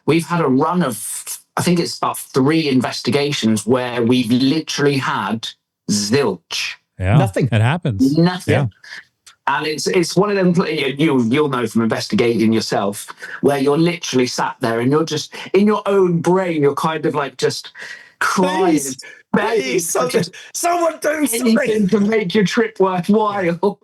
we've had a run of, I think it's about 3 investigations where we've literally had zilch. Yeah, nothing. It happens. Nothing. Yeah. And it's one of them, you'll know from investigating yourself, where you're literally sat there and you're just, in your own brain, you're kind of like just crying. Please, someone do something. Anything to make your trip worthwhile. All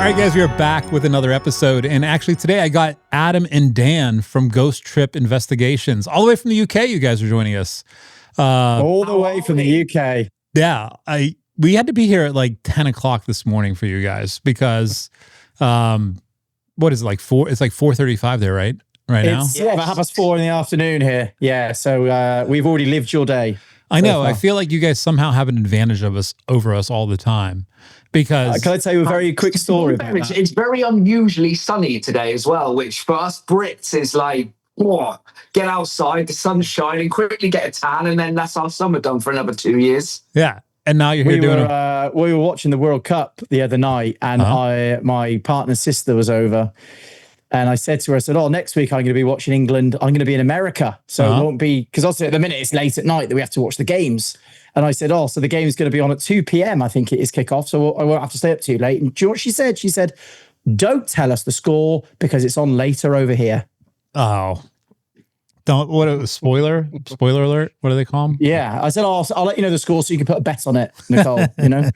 right, guys, we are back with another episode. And actually today I got Adam and Dan from Ghost Trip Investigations. All the way from the UK, you guys are joining us. All the way from the UK. Yeah, we had to be here at like 10 o'clock this morning for you guys because, what is it, like 4? It's like 4:35 there, right? Right now? It's about 4:30 in the afternoon here. Yeah, so we've already lived your day. I know. I feel like you guys somehow have an advantage over us all the time because... Can I tell you a very quick story about that? It's very unusually sunny today as well, which for us Brits is like, whoa, get outside, the sun's shining, quickly get a tan, and then that's our summer done for another 2 years. Yeah. And now you're here we were watching the World Cup the other night, and my partner's sister was over. And I said to her, I said, next week I'm going to be watching England. I'm going to be in America. So it won't be, because also at the minute it's late at night that we have to watch the games. And I said, so the game's going to be on at 2 p.m. I think it is kickoff. So I won't have to stay up too late. And do you know what she said? She said, don't tell us the score because it's on later over here. Oh, spoiler alert. What do they call them? Yeah. I said, I'll let you know the score so you can put a bet on it, Nicole, you know?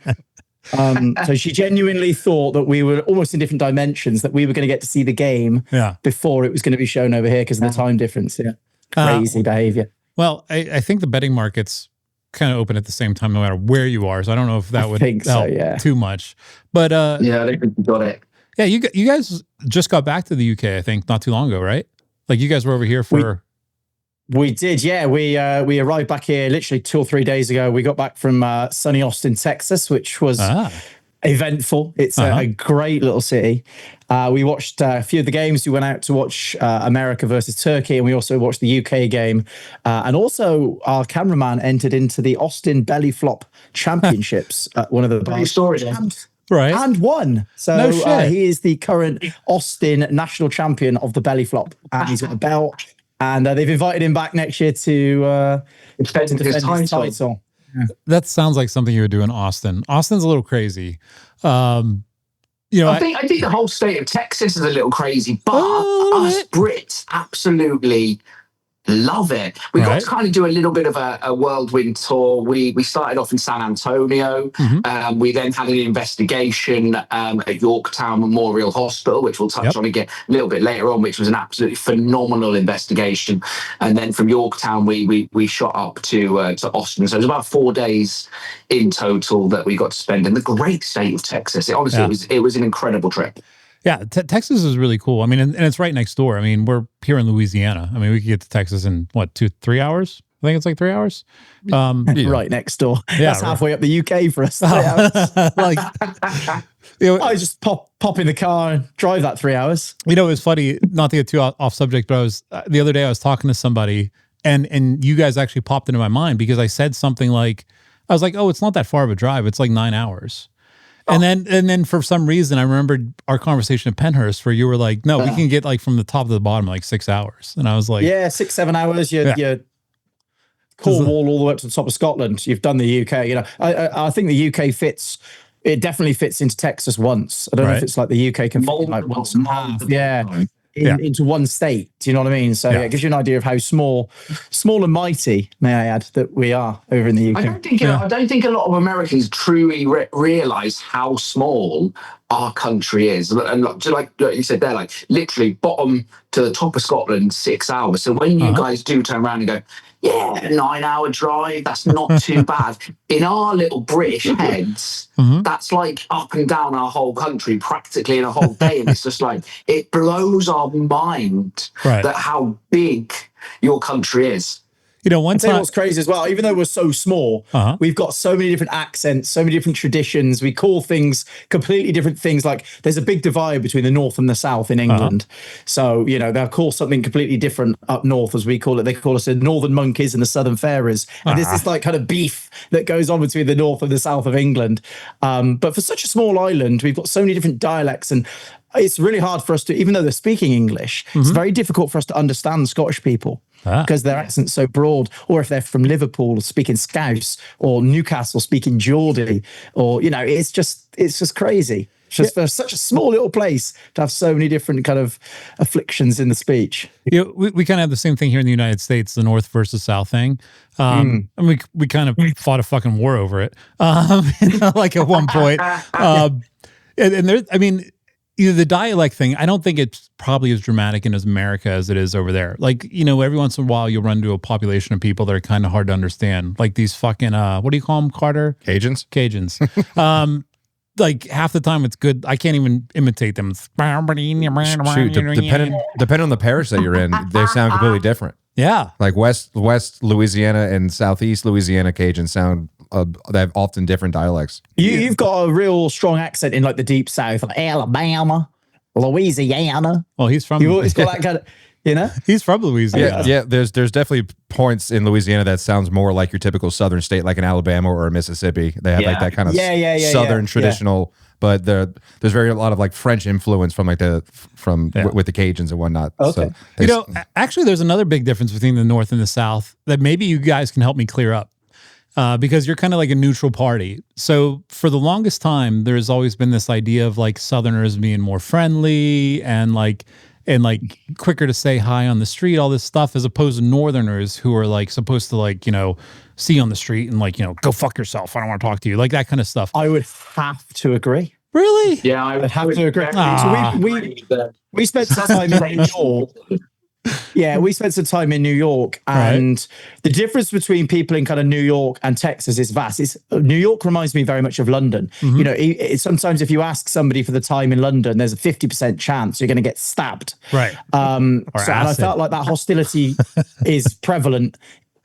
So she genuinely thought that we were almost in different dimensions, that we were going to get to see the game before it was going to be shown over here because of the time difference. Yeah. Crazy behavior. Well, I think the betting market's kind of open at the same time, no matter where you are. So I don't know if that would help too much. But yeah, I think we got it. Yeah, you guys just got back to the UK, I think, not too long ago, right? Like you guys were over here for... We did, yeah. We arrived back here literally 2 or 3 days ago. We got back from sunny Austin, Texas, which was eventful. It's a great little city. We watched a few of the games. We went out to watch America versus Turkey, and we also watched the UK game. And also, our cameraman entered into the Austin Belly Flop Championships at one of the bars. Right. And won. So he is the current Austin national champion of the belly flop. And he's got a belt. And they've invited him back next year to defend his title. Yeah. That sounds like something you would do in Austin. Austin's a little crazy. I think the whole state of Texas is a little crazy, but us Brits absolutely love it. We got to kind of do a little bit of a whirlwind tour. We started off in San Antonio. We then had an investigation at Yorktown Memorial Hospital, which we'll touch on again a little bit later on, which was an absolutely phenomenal investigation. And then from Yorktown, we shot up to Austin. So it was about 4 days in total that we got to spend in the great state of Texas. It was an incredible trip. Yeah, Texas is really cool. I mean, and it's right next door. I mean, we're here in Louisiana. I mean, we could get to Texas in, 2-3 hours? I think it's like 3 hours. Right next door. Yeah, that's halfway up the UK for us. 3 hours. I just pop in the car and drive that 3 hours. It was funny, not to get too off subject, but the other day I was talking to somebody and you guys actually popped into my mind because I said something like, I was like, it's not that far of a drive. It's like 9 hours. And then for some reason, I remembered our conversation at Penhurst where you were like, no, we can get like from the top to the bottom, like 6 hours. And I was like, 6-7 hours. You're Cornwall all the way up to the top of Scotland. You've done the UK. I think the UK fits. It definitely fits into Texas once. I don't know if it's like the UK can fit like once and a half. Into one state. Do you know what I mean? So it gives you an idea of how small and mighty, may I add, that we are over in the UK. I don't think a lot of Americans truly realize how small our country is. And like you said there, like literally bottom to the top of Scotland, 6 hours. So when you guys do turn around and go, 9-hour drive, that's not too bad. In our little British heads, that's like up and down our whole country practically in a whole day. And it's just like, it blows our mind that how big your country is. You know, one time, what's crazy as well, even though we're so small, we've got so many different accents, so many different traditions. We call things completely different things. Like there's a big divide between the north and the south in England. So, you know, they'll call something completely different up north, as we call it. They call us the northern monkeys and the southern fairies. And there's this like kind of beef that goes on between the north and the south of England. But for such a small island, we've got so many different dialects, and it's really hard for us to, even though they're speaking English, it's very difficult for us to understand Scottish people. Because their accent's so broad, or if they're from Liverpool speaking Scouse, or Newcastle speaking Geordie, or, you know, it's just crazy. It's just for such a small little place to have so many different kind of afflictions in the speech. You know, we kind of have the same thing here in the United States, the North versus South thing. And we kind of fought a fucking war over it, like at one point. And there, I mean, either the dialect thing, I don't think it's probably as dramatic in America as it is over there. Like, you know, every once in a while you'll run into a population of people that are kind of hard to understand. Like these fucking, what do you call them, Carter? Cajuns. Like half the time it's good. I can't even imitate them. Shoot, depending on the parish that you're in, they sound completely different. Yeah. Like West Louisiana and Southeast Louisiana Cajun sound, they have often different dialects. You've got a real strong accent in like the deep south, like Alabama, Louisiana. Well, he's from. You've always got that kind of, you know. He's from Louisiana. Yeah. There's definitely points in Louisiana that sounds more like your typical southern state, like in Alabama or Mississippi. They have like that kind of southern traditional. But there's a lot of like French influence from like with the Cajuns and whatnot. Okay. So you know, actually, there's another big difference between the North and the South that maybe you guys can help me clear up. Because you're kind of like a neutral party. So for the longest time, there's always been this idea of like Southerners being more friendly and like quicker to say hi on the street, all this stuff, as opposed to Northerners who are like supposed to like, you know, see you on the street and like, you know, go fuck yourself. I don't want to talk to you. Like that kind of stuff. I would have to agree. Really? Yeah, I would have to agree. So we spent some time in New York. Yeah, we spent some time in New York, and the difference between people in kind of New York and Texas is vast. New York reminds me very much of London. You know, sometimes if you ask somebody for the time in London, there's a 50% chance you're going to get stabbed. Right. And I felt like that hostility is prevalent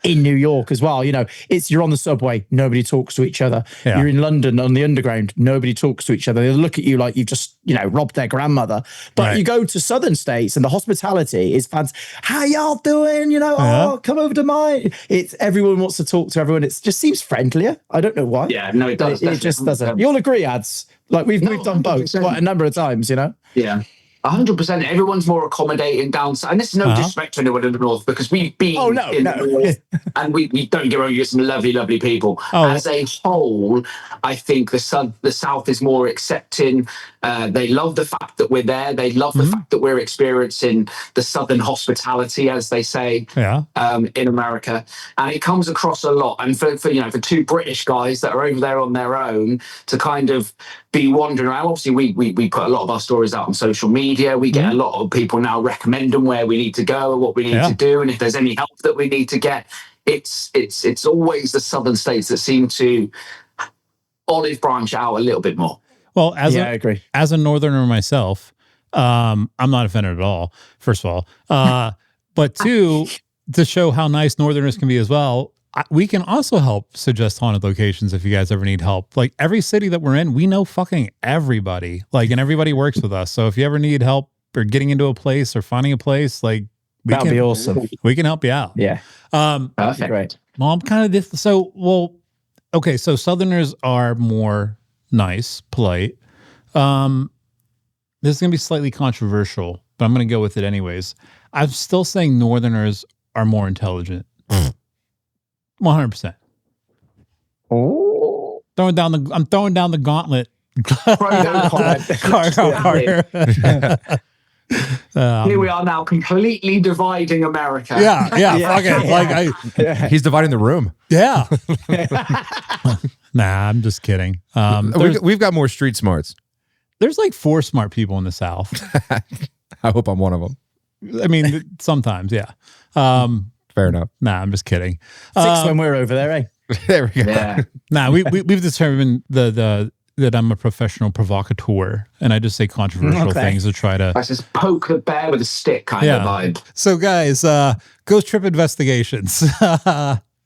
in New York as well. You know, you're on the subway, nobody talks to each other. Yeah. You're in London on the underground, nobody talks to each other. They look at you like you've just, you know, robbed their grandmother. But you go to southern states and the hospitality is fantastic. How y'all doing? You know, oh, come over to mine. Everyone wants to talk to everyone. It just seems friendlier. I don't know why. Yeah, no, it does. It just doesn't. You'll agree, Ads. Like we've done both 100%. quite a number of times, you know? Yeah. 100%. Everyone's more accommodating down south. And this is no disrespect to anyone in the north, because we've been in the north, and we don't get wrong, you're some lovely, lovely people. As a whole, I think the south is more accepting. They love the fact that we're there. They love the fact that we're experiencing the southern hospitality, as they say, in America. And it comes across a lot. And for two British guys that are over there on their own to kind of be wandering around. Obviously, we put a lot of our stories out on social media. We get a lot of people now recommending where we need to go and what we need to do, and if there's any help that we need to get. It's always the southern states that seem to olive branch out a little bit more. Well, I agree. As a northerner myself, I'm not offended at all, first of all. But two, to show how nice northerners can be as well, we can also help suggest haunted locations if you guys ever need help. Like every city that we're in, we know fucking everybody. Like, and everybody works with us. So if you ever need help or getting into a place or finding a place, like that'd be awesome. We can help you out. Yeah. Perfect. Great. Well, I'm kind of this. So, okay. So Southerners are more nice, polite. This is going to be slightly controversial, but I'm going to go with it anyways. I'm still saying Northerners are more intelligent. 100%. Oh, I'm throwing down the gauntlet. Here we are now, completely dividing America. Yeah. Fuck it. Like he's dividing the room. Yeah. Nah, I'm just kidding. We've got more street smarts. There's like 4 smart people in the South. I hope I'm one of them. I mean, sometimes, yeah. Fair enough. Nah, I'm just kidding. 6 when we're over there, eh? There we go. Yeah. Nah, we've determined the that I'm a professional provocateur, and I just say controversial things to try to. I just poke the bear with a stick kind of vibe. So, guys, ghost trip investigations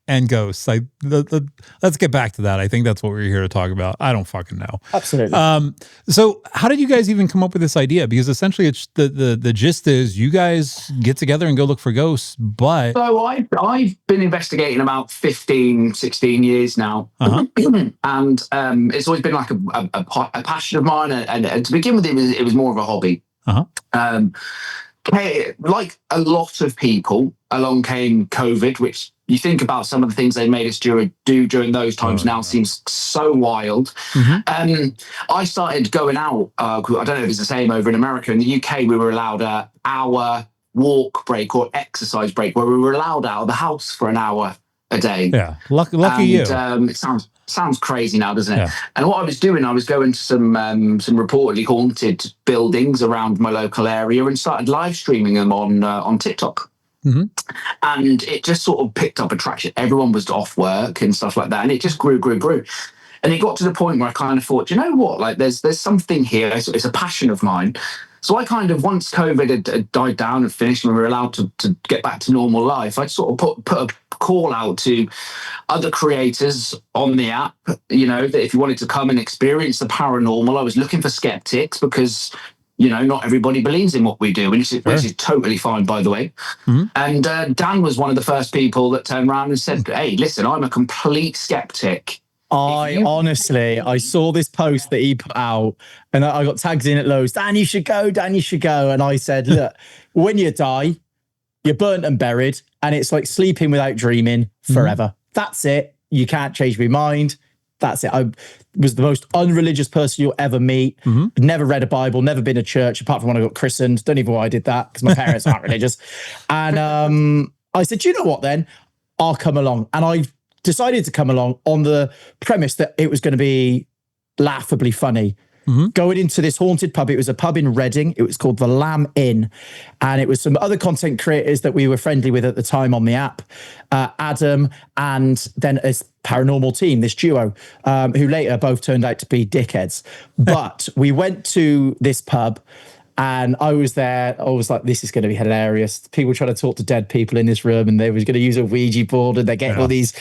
and ghosts. Let's get back to that. I think that's what we're here to talk about. I don't fucking know. Absolutely. So, how did you guys even come up with this idea? Because essentially, it's the gist is you guys get together and go look for ghosts. But so I've been investigating about 15, 16 years now, and it's always been like a passion of mine. And to begin with, it was more of a hobby. Like a lot of people, along came COVID, which you think about some of the things they made us do during those times seems so wild. I started going out. I don't know if it's the same over in America. In the UK, we were allowed an hour walk break or exercise break where we were allowed out of the house for an hour a day. Yeah, lucky you. It sounds crazy now, doesn't it? Yeah. And what I was doing, I was going to some reportedly haunted buildings around my local area and started live streaming them on TikTok. And it just sort of picked up attraction. Everyone was off work and stuff like that, and it just grew. And it got to the point where I kind of thought, you know what? Like, there's something here. It's a passion of mine. So I kind of, once COVID had died down and finished and we were allowed to get back to normal life, I sort of put a call out to other creators on the app, you know, that if you wanted to come and experience the paranormal, I was looking for skeptics because, you know, not everybody believes in what we do, which is totally fine, by the way. And Dan was one of the first people that turned around and said, hey, listen, I'm a complete skeptic. I saw this post that he put out and I got tagged in at loads. Dan, you should go. And I said, look, when you die, you're burnt and buried. And it's like sleeping without dreaming forever. That's it. You can't change my mind. That's it. I was the most unreligious person you'll ever meet. Never read a Bible, never been to church, apart from when I got christened. Don't even know why I did that because my parents aren't religious. And I said, you know what then? I'll come along. And I decided to come along on the premise that it was going to be laughably funny. Going into this haunted pub. It was a pub in Reading. It was called the Lamb Inn. And it was some other content creators that we were friendly with at the time on the app. Adam and then a paranormal team, this duo, who later both turned out to be dickheads. But we went to this pub and I was there. I was like, this is going to be hilarious. People trying to talk to dead people in this room and they was going to use a Ouija board and they're getting all these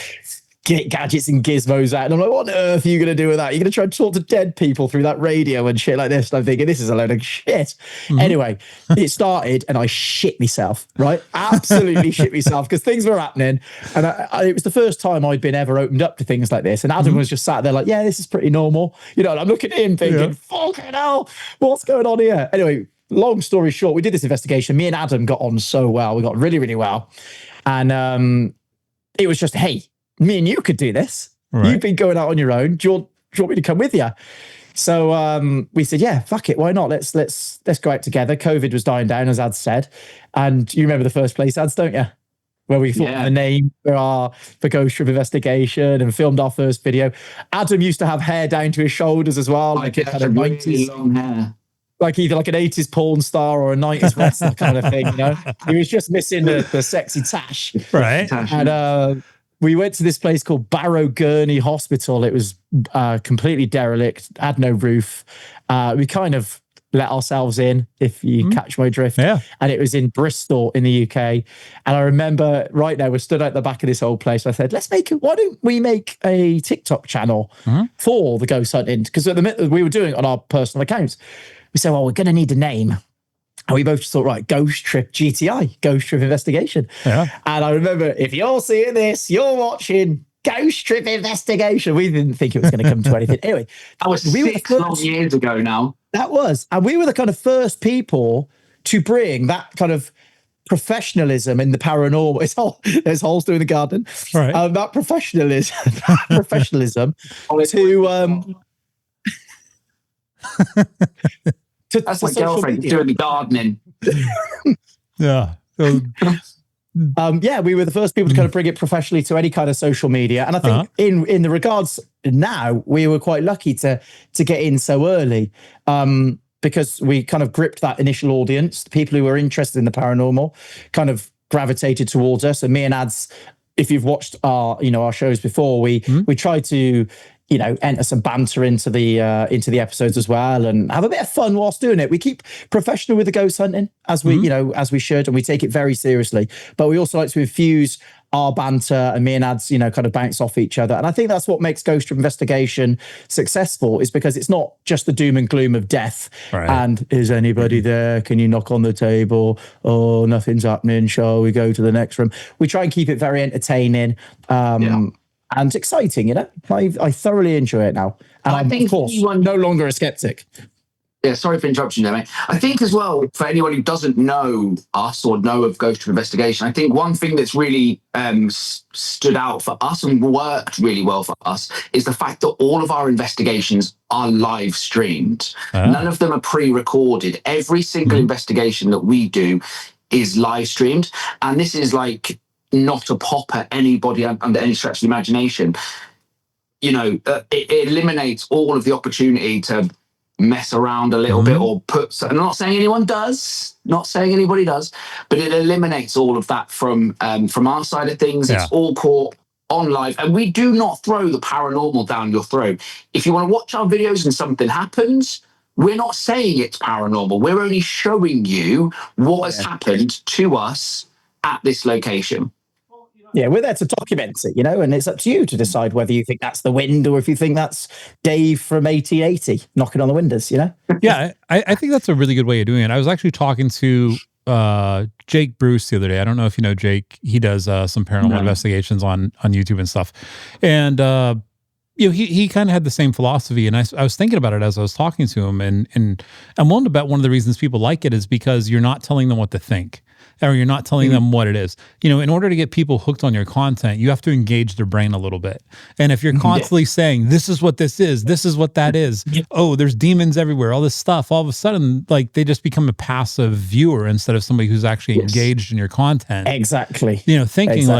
gadgets and gizmos out. And I'm like, what on earth are you going to do with that? You're going to try and talk to dead people through that radio and shit like this. And I'm thinking, this is a load of shit. Anyway, it started and I shit myself, right? Absolutely shit myself because things were happening. And it was the first time I'd been ever opened up to things like this. And Adam was just sat there like, yeah, this is pretty normal. You know, and I'm looking at him thinking, fucking hell, what's going on here? Anyway, long story short, we did this investigation. Me and Adam got on so well. We got really, really well. And it was just, hey, me and you could do this. Right. You've been going out on your own. Do you want me to come with you? So we said, yeah, fuck it. Why not? Let's go out together. COVID was dying down, as Ads said. And you remember the first place, Ads, don't you? Where we thought the name for Ghost Trip Investigation and filmed our first video. Adam used to have hair down to his shoulders as well. Like it had a 90s long hair. Like either like an 80s porn star or a 90s wrestler kind of thing, you know? He was just missing the sexy tash. Right. And we went to this place called Barrow Gurney Hospital. It was completely derelict, had no roof. We kind of let ourselves in, if you catch my drift. Yeah. And it was in Bristol in the UK. And I remember right now, we stood at the back of this old place. I said, why don't we make a TikTok channel for the ghost hunting? Because at the minute we were doing it on our personal accounts. We said, well, we're going to need a name. And we both thought, right, Ghost Trip GTI, Ghost Trip Investigation. Yeah. And I remember, if you're seeing this, you're watching Ghost Trip Investigation. We didn't think it was going to come to anything. Anyway. That was 6 long years ago now. That was. And we were the kind of first people to bring that kind of professionalism in the paranormal. There's holes through the garden. Right. That professionalism to that's my girlfriend doing the gardening. Yeah. We were the first people to kind of bring it professionally to any kind of social media. And I think in the regards now, we were quite lucky to get in so early because we kind of gripped that initial audience. The people who were interested in the paranormal kind of gravitated towards us. And me and Ads, if you've watched our shows before, we try to enter some banter into the episodes as well, and have a bit of fun whilst doing it. We keep professional with the ghost hunting as we, as we should, and we take it very seriously. But we also like to infuse our banter, and me and Ads, kind of bounce off each other. And I think that's what makes Ghost Investigation successful, is because it's not just the doom and gloom of death. Right. And is anybody there? Can you knock on the table? Oh, nothing's happening. Shall we go to the next room? We try and keep it very entertaining. And exciting, I thoroughly enjoy it now. And I think, of course, no longer a skeptic. Yeah, sorry for interrupting you there, mate. I think as well, for anyone who doesn't know us or know of Ghost Investigation, I think one thing that's really stood out for us and worked really well for us is the fact that all of our investigations are live streamed. None of them are pre-recorded. Every single investigation that we do is live streamed. And this is like not a pop at anybody under any stretch of the imagination. It eliminates all of the opportunity to mess around a little bit or I'm not saying anybody does, but it eliminates all of that from our side of things. It's all caught on live, and we do not throw the paranormal down your throat. If you want to watch our videos and something happens, we're not saying it's paranormal. We're only showing you what has happened to us at this location. Yeah, we're there to document it, and it's up to you to decide whether you think that's the wind or if you think that's Dave from 8080 knocking on the windows, Yeah, I think that's a really good way of doing it. I was actually talking to Jake Bruce the other day. I don't know if you know Jake. He does some paranormal investigations on YouTube and stuff. And, he kind of had the same philosophy. And I was thinking about it as I was talking to him. And I'm willing to bet one of the reasons people like it is because you're not telling them what to think. Or you're not telling them what it is. In order to get people hooked on your content, you have to engage their brain a little bit. And if you're constantly saying, this is what this is what that is, oh, there's demons everywhere, all this stuff, all of a sudden, like, they just become a passive viewer instead of somebody who's actually engaged in your content. Exactly. Thinking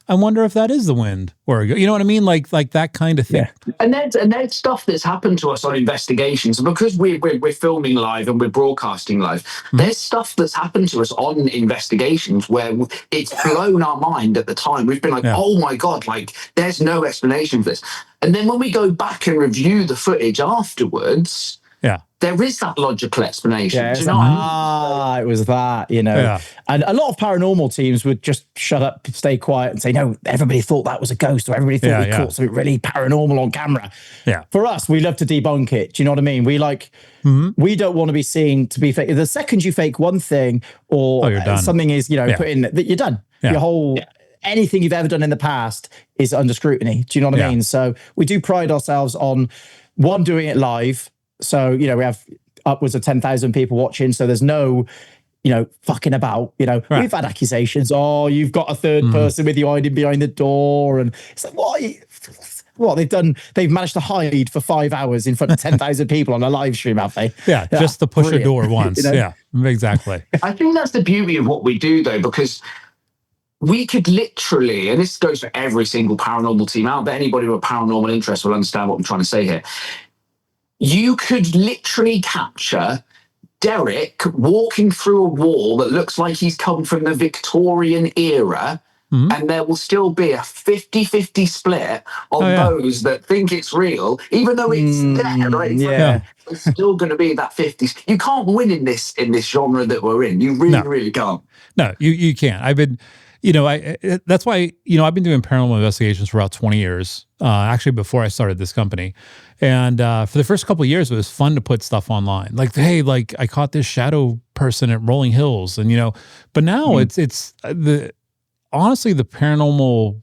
I wonder if that is the wind, or you know what I mean, like that kind of thing. Yeah. And there's stuff that's happened to us on investigations, and because we're filming live and we're broadcasting live. There's stuff that's happened to us on investigations where it's blown our mind at the time. We've been like, oh my god, like there's no explanation for this. And then when we go back and review the footage afterwards, there is that logical explanation. Yeah, Do you know it was that, Yeah. And a lot of paranormal teams would just shut up, stay quiet, and say, no, everybody thought that was a ghost, or everybody thought we caught something really paranormal on camera. Yeah. For us, we love to debunk it. Do you know what I mean? We we don't want to be seen to be fake. The second you fake one thing or something is, put in, that you're done. Yeah. Your whole... anything you've ever done in the past is under scrutiny. Do you know what I mean? So we do pride ourselves on, one, doing it live. So, we have upwards of 10,000 people watching. So there's no, fucking about, We've had accusations. Oh, you've got a third person with you hiding behind the door. And it's like, what they've done? They've managed to hide for 5 hours in front of 10,000 people on a live stream, have they? Yeah, just to push a door once. Yeah, exactly. I think that's the beauty of what we do, though, because we could literally, and this goes for every single paranormal team out there, anybody with a paranormal interest will understand what I'm trying to say here. You could literally capture Derek walking through a wall that looks like he's come from the Victorian era, and there will still be a 50-50 split of those that think it's real, even though it's there, right? It's still going to be that 50. You can't win in this genre that we're in. You really can't. No, you can't. I've been... that's why, I've been doing paranormal investigations for about 20 years, actually before I started this company. And for the first couple of years, it was fun to put stuff online. Like, hey, like I caught this shadow person at Rolling Hills, and but now it's honestly the paranormal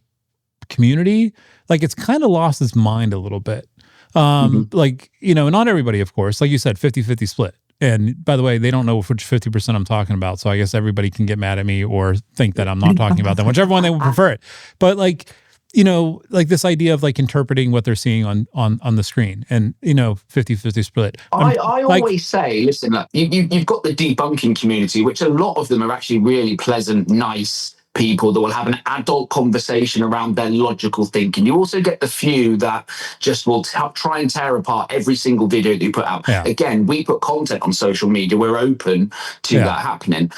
community, like it's kind of lost its mind a little bit. Like, not everybody, of course, like you said, 50-50 split. And by the way, they don't know which 50% I'm talking about. So I guess everybody can get mad at me or think that I'm not talking about them, whichever one they would prefer it. But like, like this idea of like interpreting what they're seeing on the screen and, 50-50 split. I always say, listen, look, you've got the debunking community, which a lot of them are actually really pleasant, nice people that will have an adult conversation around their logical thinking. You also get the few that just will try and tear apart every single video that you put out. Again, we put content on social media. We're open to that happening.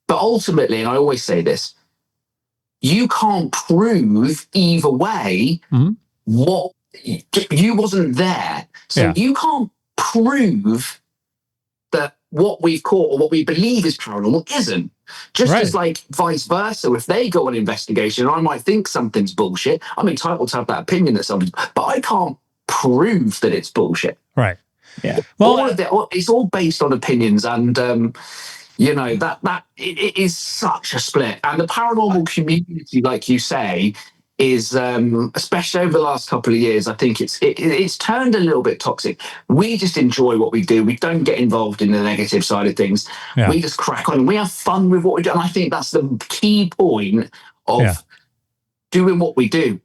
But ultimately, and I always say this, you can't prove either way what you wasn't there. So you can't prove that what we've caught or what we believe is paranormal isn't. Just as like vice versa, if they go on investigation, I might think something's bullshit. I'm entitled to have that opinion that something, but I can't prove that it's bullshit. Right. Yeah. Well, all of it, it's all based on opinions, and you know that it is such a split. And the paranormal community, like you say, is especially over the last couple of years, I think it's turned a little bit toxic. We just enjoy what we do. We don't get involved in the negative side of things. We just crack on and we have fun with what we do. And I think that's the key point of doing what we do.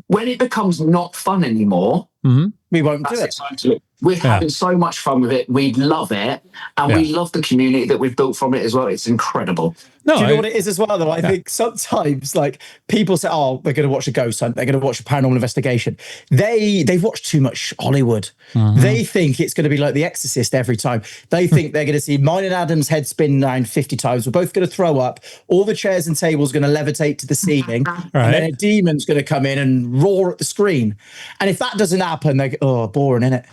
When it becomes not fun anymore, we won't do it. We're having so much fun with it. We love it. And we love the community that we've built from it as well. It's incredible. Do you know what it is as well, though? I think sometimes, like, people say, oh, they're going to watch a ghost hunt. They're going to watch a paranormal investigation. They've watched too much Hollywood. They think it's going to be like The Exorcist every time. They think they're going to see mine and Adam's head spin around 50 times. We're both going to throw up. All the chairs and tables are going to levitate to the ceiling. And then a demon's going to come in and roar at the screen. And if that doesn't happen, they go, oh, boring, innit?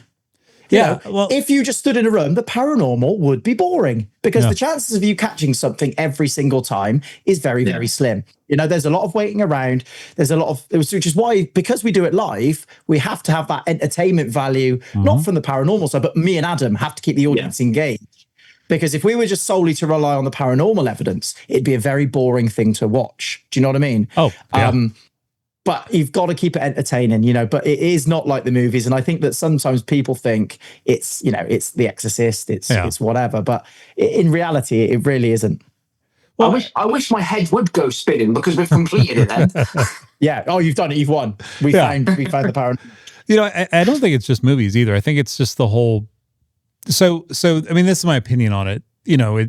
You know, well, if you just stood in a room, the paranormal would be boring because the chances of you catching something every single time is very, very slim. You know, there's a lot of waiting around. There's a lot of, which is why, because we do it live, we have to have that entertainment value, not from the paranormal side, but me and Adam have to keep the audience engaged. Because if we were just solely to rely on the paranormal evidence, it'd be a very boring thing to watch. Do you know what I mean? Oh, yeah. But you've got to keep it entertaining, you know, but it is not like the movies. And I think that sometimes people think it's, you know, it's The Exorcist, it's whatever. But in reality, it really isn't. Well, I wish my head would go spinning because we've completed it then. Oh, you've done it. You've won. We found the paranormal. You know, I don't think it's just movies either. I think it's just the whole. So I mean, this is my opinion on it. You know,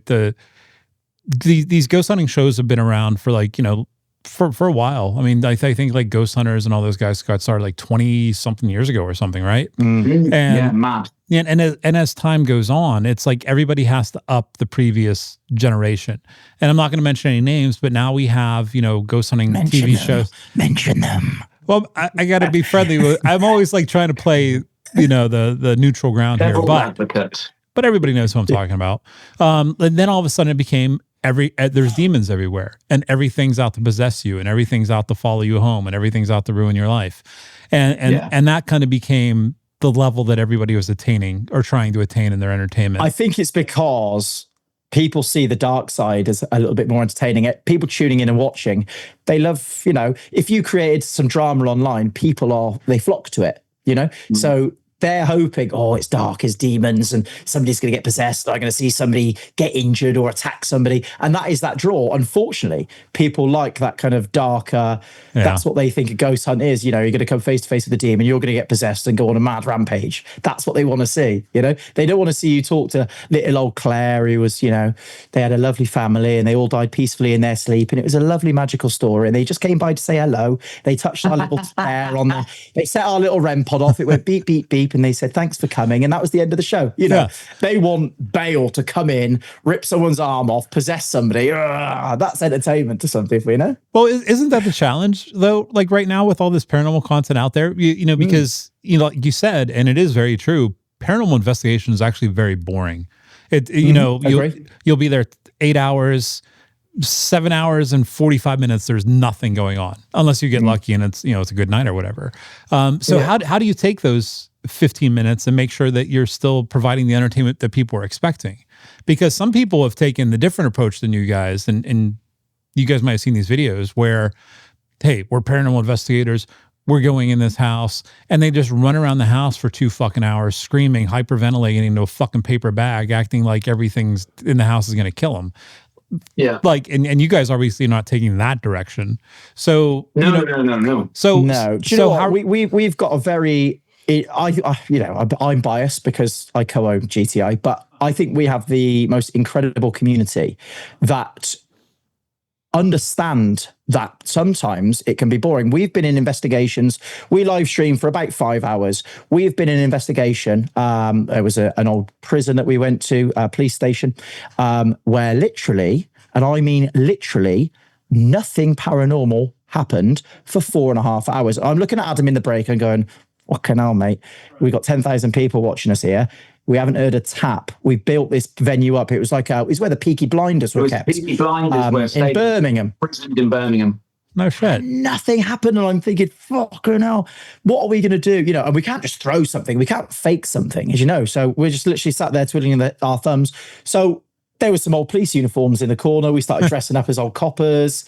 these ghost hunting shows have been around for like, you know, for a while. I mean, I think like Ghost Hunters and all those guys got started like 20 something years ago or something, right? And, mad. And as time goes on, it's like everybody has to up the previous generation. And I'm not going to mention any names, but now we have, you know, ghost hunting TV shows. Mention them. Well, I got to be friendly with. I'm always like trying to play, you know, the neutral ground here, but everybody knows who I'm talking about. And then all of a sudden it became there's demons everywhere, and everything's out to possess you, and everything's out to follow you home, and everything's out to ruin your life. And that kind of became the level that everybody was attaining or trying to attain in their entertainment. I think it's because people see the dark side as a little bit more entertaining. People tuning in and watching, they love, you know, if you created some drama online, they flock to it, you know? So they're hoping, oh, it's dark, it's demons, and somebody's going to get possessed. I'm going to see somebody get injured or attack somebody. And that is that draw. Unfortunately, people like that kind of darker, that's what they think a ghost hunt is. You know, you're going to come face to face with a demon, you're going to get possessed and go on a mad rampage. That's what they want to see, you know? They don't want to see you talk to little old Claire, who was, you know, they had a lovely family and they all died peacefully in their sleep. And it was a lovely magical story. And they just came by to say hello. They touched our little chair on there. They set our little REM pod off. It went beep, beep, beep. And they said, thanks for coming. And that was the end of the show. You know, they want Bale to come in, rip someone's arm off, possess somebody. That's entertainment to some people, you know? Well, isn't that the challenge, though? Like right now with all this paranormal content out there, you know, because, you know, like you said, and it is very true, paranormal investigation is actually very boring. You know, you'll be there 8 hours, 7 hours and 45 minutes, there's nothing going on unless you get lucky and it's, you know, it's a good night or whatever. So how do you take those 15 minutes and make sure that you're still providing the entertainment that people are expecting? Because some people have taken the different approach than you guys, and you guys might have seen these videos where, hey, we're paranormal investigators, we're going in this house, and they just run around the house for 2 fucking hours screaming, hyperventilating into a fucking paper bag, acting like everything's in the house is going to kill them. Yeah. Like, and you guys obviously not taking that direction. So no. So no. Do you know what? We've got a very, I'm biased because I co-own GTI, but I think we have the most incredible community that understand that sometimes it can be boring. We've been in investigations. We live stream for about 5 hours. We've been in an investigation. There was an old prison that we went to, a police station, where literally, and I mean literally, nothing paranormal happened for 4.5 hours. I'm looking at Adam in the break and going, fucking hell, mate. We've got 10,000 people watching us here. We haven't heard a tap. We built this venue up. It was like it's where the Peaky Blinders were kept. Peaky Blinders in Birmingham. In Birmingham. No shit. And nothing happened. And I'm thinking, fucking hell, what are we going to do? You know, and we can't just throw something. We can't fake something, as you know. So we're just literally sat there twiddling our thumbs. So there were some old police uniforms in the corner. We started dressing up as old coppers,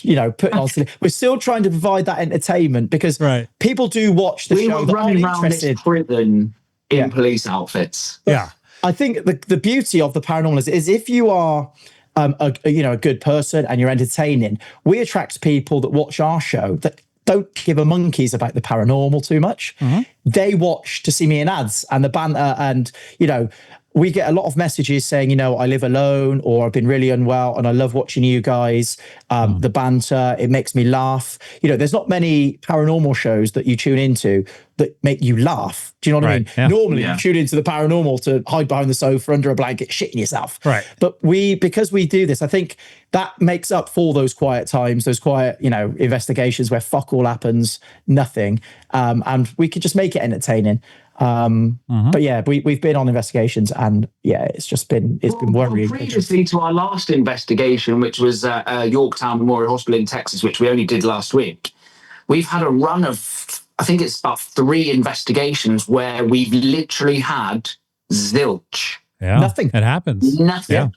you know, putting on. We're still trying to provide that entertainment because people do watch the show. We were running around this prison in police outfits. Yeah. I think the beauty of the paranormal is if you are a good person and you're entertaining, we attract people that watch our show that don't give a monkeys about the paranormal too much. Mm-hmm. They watch to see me in ads and the banter, and you know, we get a lot of messages saying, you know, I live alone or I've been really unwell and I love watching you guys. The banter, it makes me laugh. You know, there's not many paranormal shows that you tune into that make you laugh. Do you know what I mean? Yeah. Normally you tune into the paranormal to hide behind the sofa under a blanket, shitting yourself. Right. But because we do this, I think that makes up for those quiet times, those quiet, you know, investigations where fuck all happens, nothing. And we could just make it entertaining. But yeah, we've been on investigations and it's been worrying. Previously to our last investigation, which was Yorktown Memorial Hospital in Texas, which we only did last week, we've had a run of, I think it's about 3 investigations where we've literally had zilch. Yeah, nothing. It happens. Nothing. Yeah.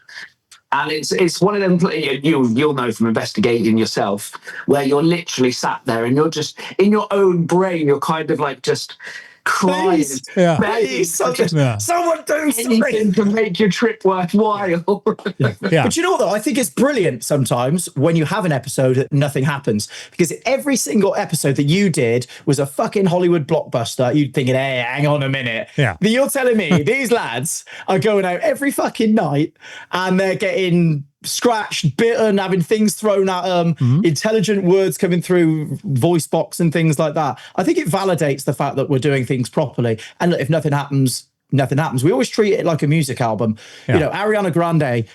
And it's one of them, you'll know from investigating yourself, where you're literally sat there and you're just, in your own brain, you're kind of like just crying. Please, someone do something to make your trip worthwhile. But you know what, though? I think it's brilliant sometimes when you have an episode that nothing happens, because every single episode that you did was a fucking Hollywood blockbuster. You'd thinking, hey, hang on a minute. Yeah. But you're telling me these lads are going out every fucking night and they're getting scratched, bitten, having things thrown at them, intelligent words coming through voice box and things like that. I think it validates the fact that we're doing things properly. And look, if nothing happens, nothing happens. We always treat it like a music album. You know, Ariana Grande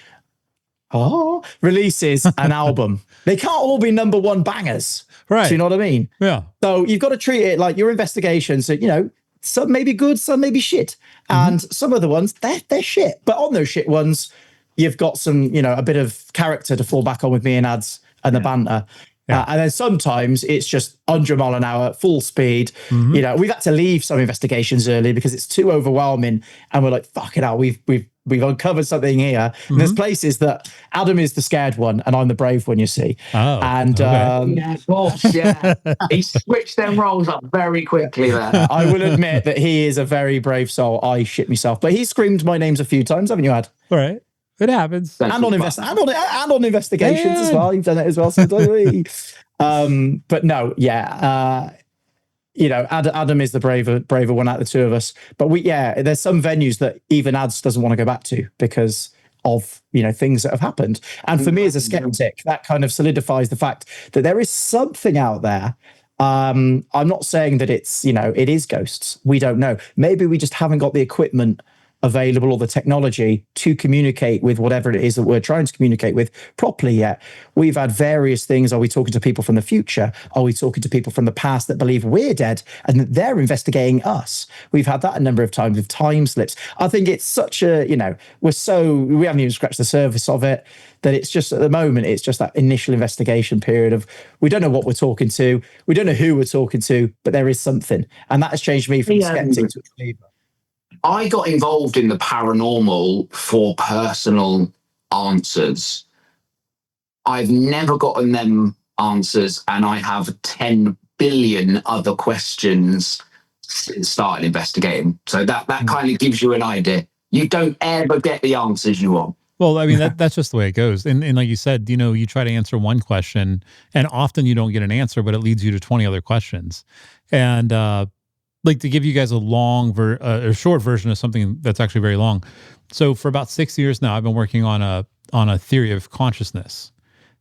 releases an album. They can't all be #1 bangers. Right. Do you know what I mean? Yeah. So you've got to treat it like your investigation. So, you know, some may be good, some may be shit. And some of the ones, they're shit. But on those shit ones, you've got some, you know, a bit of character to fall back on with me and ads and the banter. And then sometimes it's just 100 mile an hour, full speed. You know, we've had to leave some investigations early because it's too overwhelming. And we're like, fuck it out. We've uncovered something here. And there's places that Adam is the scared one and I'm the brave one, you see. Oh, and of course, he switched them roles up very quickly there. I will admit that he is a very brave soul. I shit myself. But he screamed my names a few times, haven't you, Ad? All right. It happens. And on investigations as well. You've done it as well. So but no, you know, Adam is the braver one out of the two of us. But there's some venues that even Ads doesn't want to go back to because of, you know, things that have happened. And for me as a skeptic, that kind of solidifies the fact that there is something out there. I'm not saying that it's, you know, it is ghosts. We don't know. Maybe we just haven't got the equipment available or the technology to communicate with whatever it is that we're trying to communicate with properly yet. We've had various things. Are we talking to people from the future? Are we talking to people from the past that believe we're dead and that they're investigating us? We've had that a number of times with time slips. I think it's such a, you know, we haven't even scratched the surface of it, that it's just at the moment, it's just that initial investigation period of we don't know what we're talking to. We don't know who we're talking to, but there is something. And that has changed me from skeptic to a believer. I got involved in the paranormal for personal answers. I've never gotten them answers, and I have 10 billion other questions since started investigating. So that kind of gives you an idea. You don't ever get the answers you want. Well, I mean, that's just the way it goes. And like you said, you know, you try to answer one question, and often you don't get an answer, but it leads you to 20 other questions. And like to give you guys a short version of something that's actually very long. So for about 6 years now, I've been working on a theory of consciousness.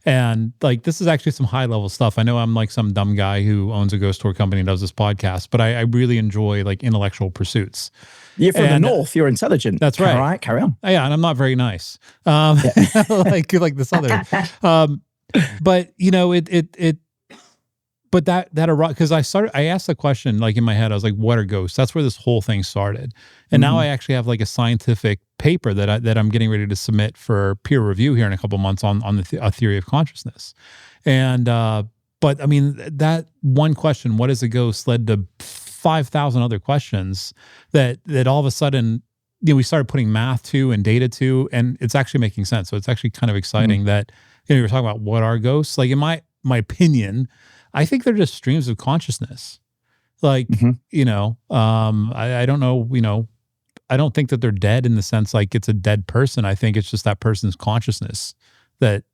And like, this is actually some high level stuff. I know I'm like some dumb guy who owns a ghost tour company and does this podcast, but I really enjoy like intellectual pursuits. You're from the north. You're intelligent. That's right. All right, carry on. Yeah, and I'm not very nice, like the southern. But you know, it but that because I asked the question like in my head, I was like, what are ghosts? That's where this whole thing started. And now I actually have like a scientific paper that I'm getting ready to submit for peer review here in a couple of months on a theory of consciousness. And but I mean, that one question, what is a ghost, led to 5,000 other questions that all of a sudden, we started putting math to and data to, and it's actually making sense. So it's actually kind of exciting that, you're talking about what are ghosts. Like in my opinion, I think they're just streams of consciousness. Like, I don't know, I don't think that they're dead in the sense like it's a dead person. I think it's just that person's consciousness that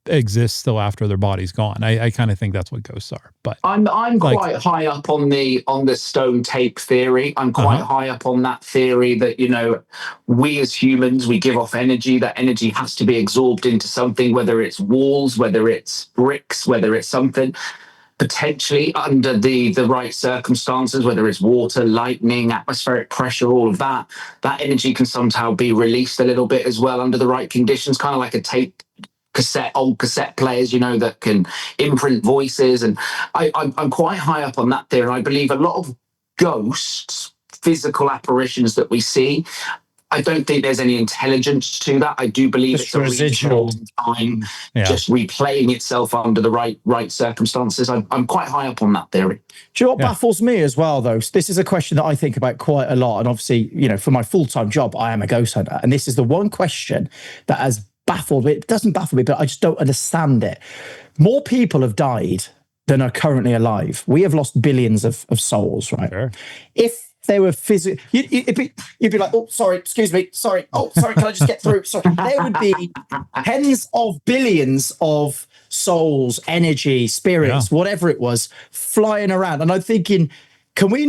exists still after their body's gone. I kind of think that's what ghosts are. But I'm quite high up on the stone tape theory. I'm quite high up on that theory that, we as humans, we give off energy. That energy has to be absorbed into something, whether it's walls, whether it's bricks, whether it's something. Potentially under the right circumstances, whether it's water, lightning, atmospheric pressure, all of that energy can somehow be released a little bit as well under the right conditions, kind of like a tape cassette, old cassette players, that can imprint voices. And I'm quite high up on that theory. I believe a lot of ghosts, physical apparitions that we see, I don't think there's any intelligence to that. I do believe it's a residual time, just replaying itself under the right circumstances. I'm quite high up on that theory. Do you know what baffles me as well, though? This is a question that I think about quite a lot. And obviously, for my full-time job, I am a ghost hunter. And this is the one question that has baffled me. It doesn't baffle me, but I just don't understand it. More people have died than are currently alive. We have lost billions of souls, right? Sure. If they were physical, you'd be like, oh, sorry, excuse me, sorry, oh, sorry, can I just get through? Sorry. There would be tens of billions of souls, energy, spirits, whatever it was, flying around. And I'm thinking, can we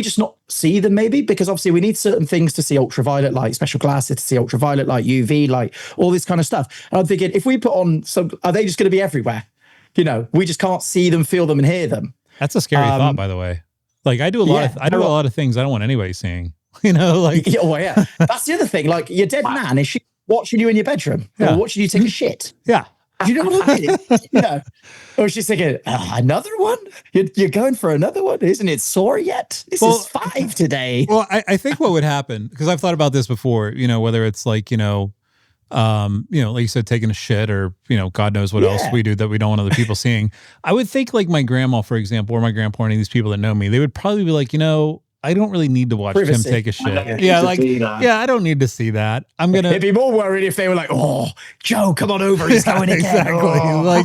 just not see them maybe? Because obviously we need certain things to see ultraviolet light, special glasses to see ultraviolet light, UV light, all this kind of stuff. And I'm thinking, if we put on are they just going to be everywhere? We just can't see them, feel them, and hear them. That's a scary thought, by the way. Like I do a lot of things I don't want anybody seeing. Like That's the other thing. Like your dead man, is she watching you in your bedroom or watching you take a shit? Yeah. Do you know what I mean? Or she's thinking, another one? You're going for another one? Isn't it sore yet? This is 5 today. Well, I think what would happen, because I've thought about this before, whether it's like, like you said, taking a shit or, God knows what else we do that we don't want other people seeing. I would think like my grandma, for example, or my grandpa, any of these people that know me, they would probably be like, I don't really need to watch Tim take a shit. I don't need to see that. They'd be more worried if they were like, oh, Joe, come on over. He's going again. Exactly. Oh.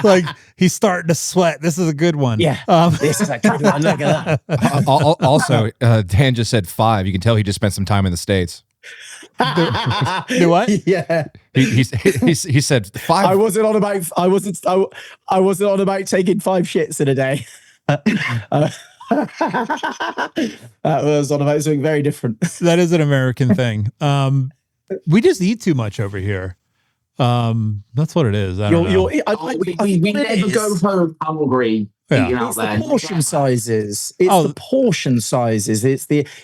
Like he's starting to sweat. This is a good one. Yeah. This is a good one. Look at that. Also, Dan just said 5. You can tell he just spent some time in the States. Do what? Yeah. He said 5. I wasn't on about taking 5 shits in a day. That was on about something very different. That is an American thing. We just eat too much over here. That's what it is. I don't know. We never go home hungry. It's the portion sizes. The portion sizes.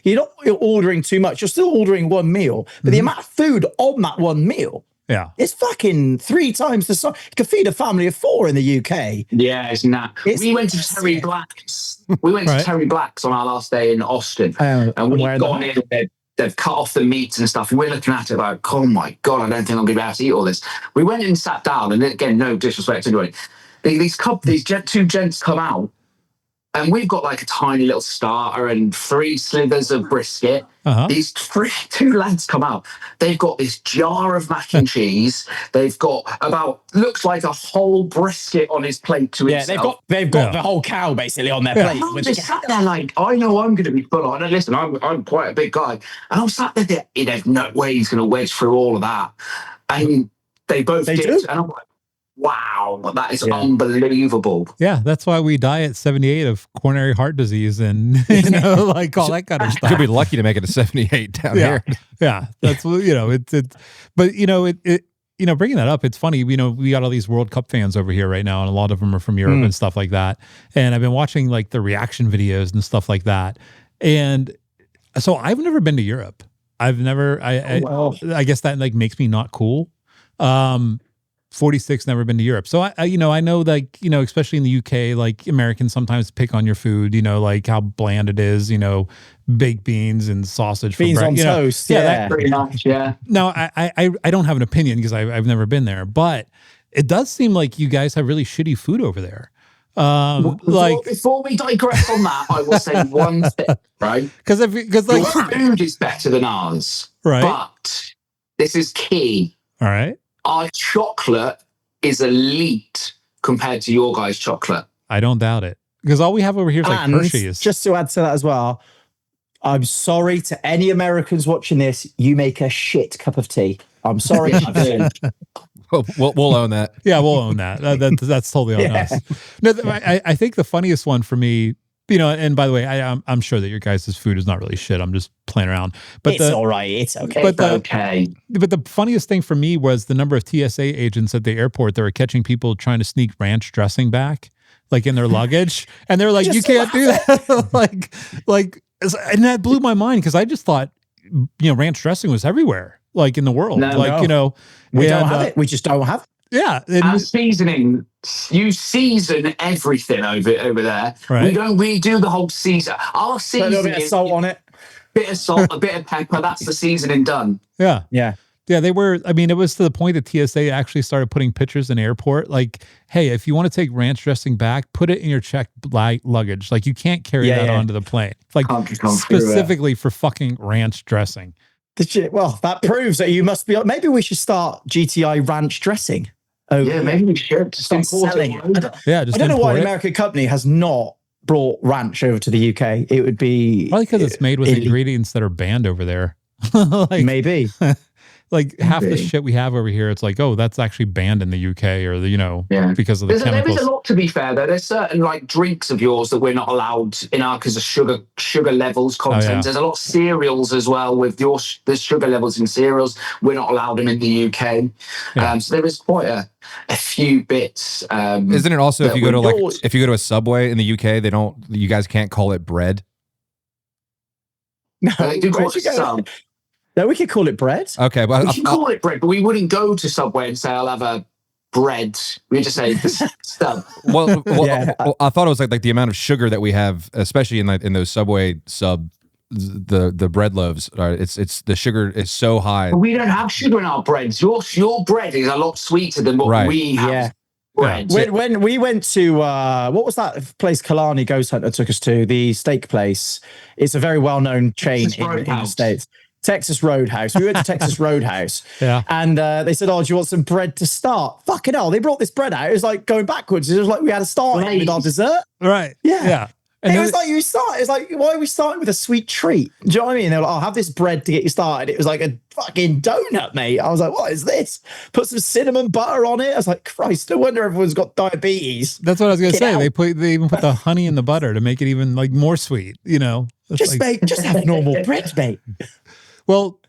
You're not ordering too much. You're still ordering one meal, but the amount of food on that one meal. Yeah, it's fucking 3 times the size. You could feed a family of 4 in the UK. Yeah, it's not. We went to Terry Black's. We went to Terry Black's on our last day in Austin, and we've gone in. They've cut off the meats and stuff, and we're looking at it like, oh my God, I don't think I'm going to be able to eat all this. We went in and sat down, and again, no disrespect to anybody. These 2 gents come out, and we've got like a tiny little starter and 3 slithers of brisket. These 2 lads come out. They've got this jar of mac and cheese. They've got looks like a whole brisket on his plate to himself. They've got the whole cow basically on their plate. I'm just sat there like, I know I'm going to be full on. And listen, I'm quite a big guy. And I'm sat there, there's no way he's going to wedge through all of that. And they both did. And I'm like, wow, that is unbelievable. Yeah, that's why we die at 78 of coronary heart disease and like all that kind of stuff. You'll be lucky to make it to 78 down here. Yeah, that's it's. But bringing that up, it's funny. We got all these World Cup fans over here right now, and a lot of them are from Europe and stuff like that. And I've been watching like the reaction videos and stuff like that. And so I've never been to Europe. I've never. I guess that like makes me not cool. 46, never been to Europe. So I know like, especially in the UK, like Americans sometimes pick on your food, like how bland it is, baked beans and sausage. Beans on toast. Yeah. Pretty much. Yeah. No, I don't have an opinion because I've never been there, but it does seem like you guys have really shitty food over there. Before we digress on that, I will say one thing, right? Because like your food is better than ours, right? But this is key. All right, our chocolate is elite compared to your guys' chocolate. I don't doubt it, because all we have over here is like Hershey's. Just to add to that as well, I'm sorry to any Americans watching this. You make a shit cup of tea. I'm sorry. We'll own that. Yeah, we'll own that. That's totally on us. No, I think the funniest one for me, and by the way, I'm sure that your guys' food is not really shit. I'm just playing around. But it's all right. It's okay. But okay. But the funniest thing for me was the number of TSA agents at the airport that were catching people trying to sneak ranch dressing back, like in their luggage, and they're like, "You can't do that!" like, and that blew my mind because I just thought, ranch dressing was everywhere, like in the world. We don't have it. We just don't have it. Yeah. And seasoning, you season everything over there. Right. We do the whole season. Our seasoning, a little bit of salt on it. Bit of salt, a bit of pepper. That's the seasoning done. Yeah. Yeah. Yeah, they were. I mean, it was to the point that TSA actually started putting pictures in the airport. Like, hey, if you want to take ranch dressing back, put it in your checked luggage. Like, you can't carry that onto the plane. Like, specifically for fucking ranch dressing. Well, that proves that you must be. Maybe we should start GTI ranch dressing. Maybe we should start selling it. I don't know why an American company has not brought ranch over to the UK. It would be probably because it's made with ingredients that are banned over there. Maybe. Like half the shit we have over here, it's like, oh, that's actually banned in the UK or because of the chemicals. There is a lot, to be fair, though. There's certain like drinks of yours that we're not allowed in our because of sugar levels content. There's a lot of cereals as well with the sugar levels in cereals. We're not allowed them in the UK. So there is quite a few bits. Isn't it also if you go to a Subway in the UK, you guys can't call it bread? No, they do call it sub. No, we could call it bread. Okay, but we can call it bread, but we wouldn't go to Subway and say, "I'll have a bread." We just say stuff. Well, I thought it was like the amount of sugar that we have, especially in those Subway the bread loaves. It's the sugar is so high. We don't have sugar in our breads. Your bread is a lot sweeter than what we have. Yeah. Bread. When we went to what was that place Kalani Ghost Hunter took us to, the steak place? It's a very well-known chain in the States. Texas Roadhouse. We went to Texas Roadhouse. Yeah. And they said, "Oh, do you want some bread to start?" Fucking hell. They brought this bread out. It was like going backwards. It was like we had to start with our dessert. Right. Yeah. And it was like you start. It's like, why are we starting with a sweet treat? Do you know what I mean? They were like, "I'll have this bread to get you started." It was like a fucking donut, mate. I was like, "What is this?" Put some cinnamon butter on it. I was like, Christ, no wonder everyone's got diabetes. That's what I was gonna say. They even put the honey in the butter to make it even like more sweet. Just have normal bread, mate. Well,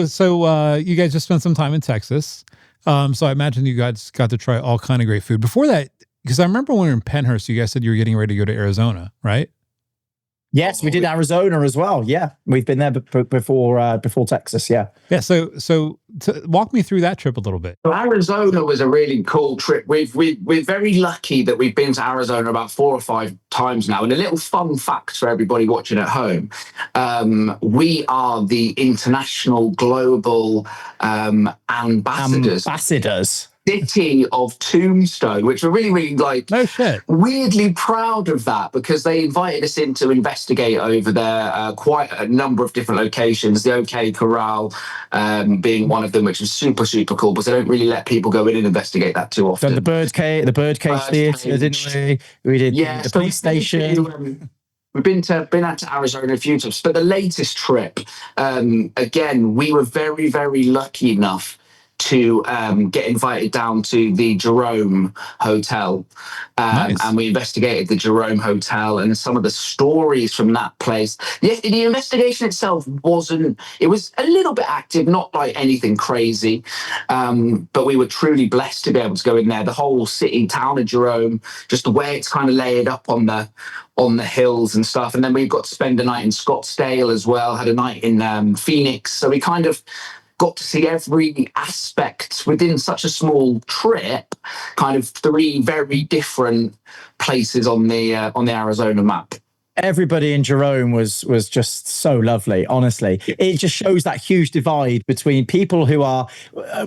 so you guys just spent some time in Texas. So I imagine you guys got to try all kind of great food. Before that, because I remember when we were in Pennhurst, you guys said you were getting ready to go to Arizona, right? Yes, we did Arizona as well. Yeah, we've been there before Texas. Yeah. Yeah. So walk me through that trip a little bit. So Arizona was a really cool trip. We're very lucky that we've been to Arizona about 4 or 5 times now. And a little fun fact for everybody watching at home: we are the international global ambassadors. City of Tombstone, which we're really, really no shit. Weirdly proud of that, because they invited us in to investigate over there quite a number of different locations, the OK Corral being one of them, which was super, super cool, because they don't really let people go in and investigate that too often. Done the Birdcage Theatre, didn't we? We did the police station. We've been out to Arizona a few times, but the latest trip, again, we were very, very lucky enough to get invited down to the Jerome Hotel. Nice. And we investigated the Jerome Hotel and some of the stories from that place. The investigation itself was a little bit active, not like anything crazy, but we were truly blessed to be able to go in there. The whole city, town of Jerome, just the way it's kind of laid up on the hills and stuff. And then we got to spend a night in Scottsdale as well, had a night in Phoenix. So we kind of got to see every aspect within such a small trip, kind of 3 very different places on the Arizona map. Everybody in Jerome was just so lovely, honestly. It just shows that huge divide between people who are,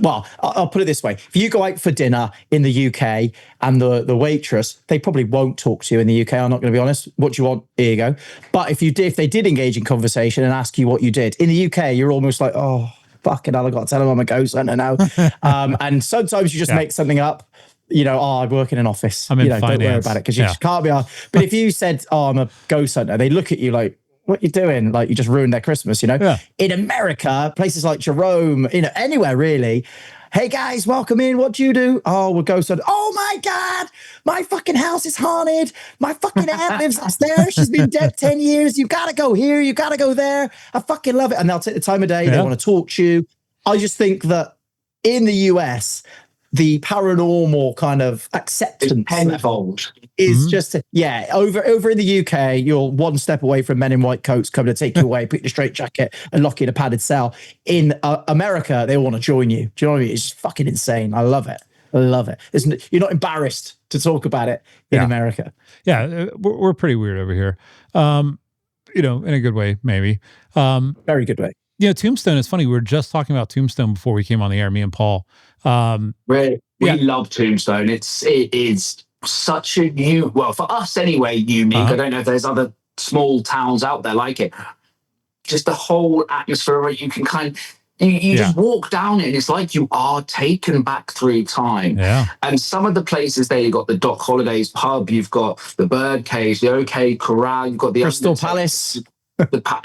well, I'll put it this way. If you go out for dinner in the UK and the waitress, they probably won't talk to you in the UK, I'm not going to be honest. What do you want? Here you go. But if they did engage in conversation and ask you what you did, in the UK, you're almost like, oh, fucking hell, I've got to tell them I'm a ghost hunter now. And sometimes you just make something up. I work in an office. I'm in finance. Don't worry about it because you just can't be on. But if you said, I'm a ghost hunter, they look at you like, what you doing? Like you just ruined their Christmas, In America, places like Jerome, anywhere really. Hey guys, welcome in. What do you do? Oh, we're ghost hunter. Oh my God, my fucking house is haunted. My fucking aunt lives upstairs. She's been dead 10 years. You got to go here. You got to go there. I fucking love it. And they'll take the time of day. They want to talk to you. I just think that in the US, the paranormal kind of acceptance tenfold is just over in the UK, you're one step away from men in white coats coming to take you away, put you in a straight jacket and lock you in a padded cell. In America, they want to join you. Do you know what I mean? It's just fucking insane. I love it. You're not embarrassed to talk about it in America. Yeah, we're pretty weird over here. In a good way, maybe. Very good way. Tombstone is funny. We were just talking about Tombstone before we came on the air, me and Paul. We love Tombstone. It is such a for us anyway, unique. I don't know if there's other small towns out there like it. Just the whole atmosphere where you can you just walk down it and it's like you are taken back through time. Yeah. And some of the places there, you've got the Doc Holiday's pub, you've got the Birdcage, the OK Corral, you've got the Crystal Palace.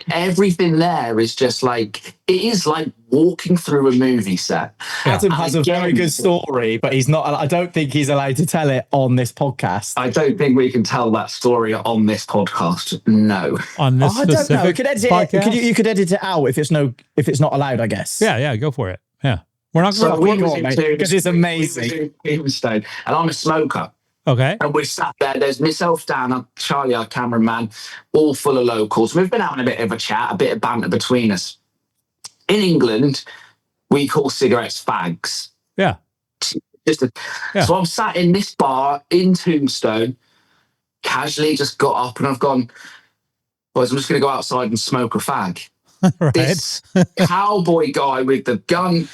Everything there is just like, it is like walking through a movie set. Adam has a very good story, but I don't think he's allowed to tell it on this podcast. I don't think we can tell that story on this podcast. No. On this specific I don't know. podcast? You could edit it out if it's not allowed, I guess. Yeah, go for it. Yeah. We're not going to because it's amazing. Tombstone, and I'm a smoker. Okay. And we sat there. There's myself, Dan, Charlie, our cameraman, all full of locals. We've been having a bit of a chat, a bit of banter between us. In England, we call cigarettes fags. Yeah. So I'm sat in this bar in Tombstone, casually just got up and I've gone, boys, I'm just going to go outside and smoke a fag. Right. This cowboy guy with the gun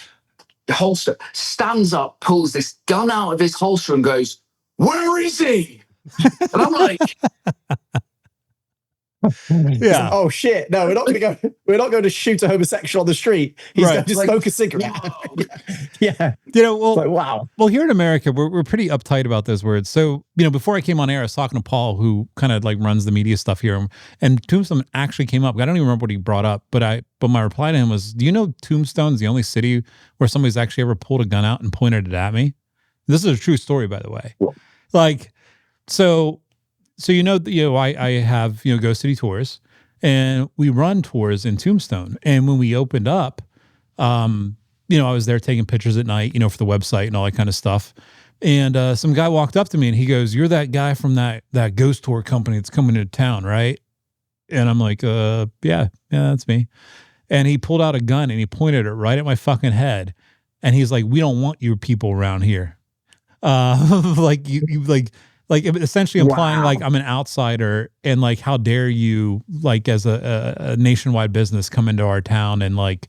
holster stands up, pulls this gun out of his holster and goes, where is he? And I'm like, yeah. Oh shit! No, we're not going to shoot a homosexual on the street. He's going to smoke a cigarette. Wow. Yeah. Wow. Well, here in America, we're pretty uptight about those words. So, before I came on air, I was talking to Paul, who kind of like runs the media stuff here, and Tombstone actually came up. I don't even remember what he brought up, but my reply to him was, "Do you know Tombstone's the only city where somebody's actually ever pulled a gun out and pointed it at me?" This is a true story, by the way. Like, so I have Ghost City tours, and we run tours in Tombstone. And when we opened up, I was there taking pictures at night, for the website and all that kind of stuff. And some guy walked up to me and he goes, "You're that guy from that ghost tour company that's coming into town, right?" And I'm like, yeah, that's me. And he pulled out a gun and he pointed it right at my fucking head. And he's like, "We don't want your people around here." Like essentially implying like I'm an outsider and like, how dare you, like, as a nationwide business come into our town and like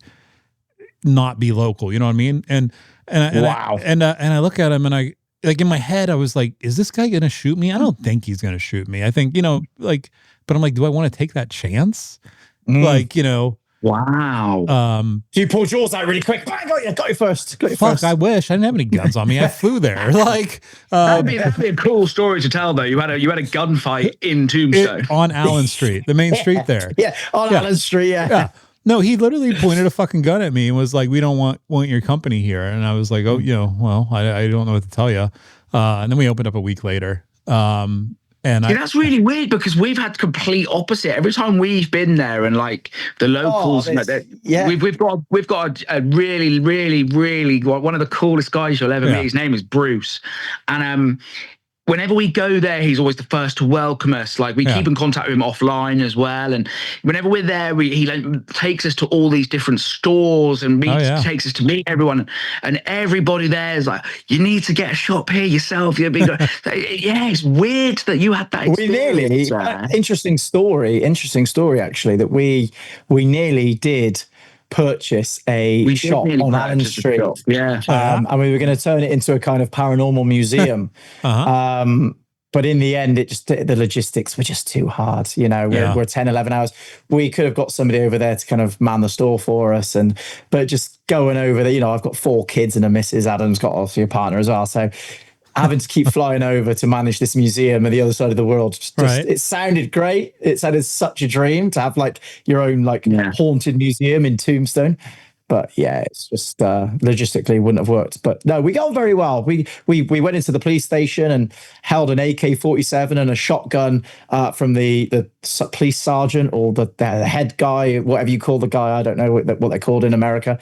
not be local, you know what I mean? And I look at him and I, like, in my head I was like, is this guy gonna shoot me? I don't think he's gonna shoot me. I think, but I'm like, do I want to take that chance? Wow. So you pulled yours out really quick. I got you first. Fuck, I wish I didn't have any guns on me. I flew there. Like, that'd be a cool story to tell, though. You had a gunfight in Tombstone on Allen Street, the main street there. Yeah, on Allen Street. Yeah. No, he literally pointed a fucking gun at me and was like, "We don't want your company here." And I was like, "Oh, well, I don't know what to tell you." And then we opened up a week later. That's really weird because we've had complete opposite. Every time we've been there and like the locals, we've got a really, really, really one of the coolest guys you'll ever meet. His name is Bruce, and whenever we go there, he's always the first to welcome us. Like we keep in contact with him offline as well. And whenever we're there, he like takes us to all these different stores and takes us to meet everyone. And everybody there is like, you need to get a shop here yourself. You're being it's weird that you had that experience. Interesting story actually, that we nearly did purchase a shop on Allen Street. And we were going to turn it into a kind of paranormal museum. But in the end, the logistics were just too hard. You know, we're 10, 11 hours. We could have got somebody over there to kind of man the store for us. But just going over there, you know, I've got 4 kids and a missus. Adam's got obviously a partner as well. So having to keep flying over to manage this museum on the other side of the world, it sounded great. It sounded such a dream to have like your own haunted museum in Tombstone. But yeah, it's just logistically wouldn't have worked. But no, we got on very well. We went into the police station and held an AK-47 and a shotgun from the police sergeant or the head guy, whatever you call the guy. I don't know what they're called in America.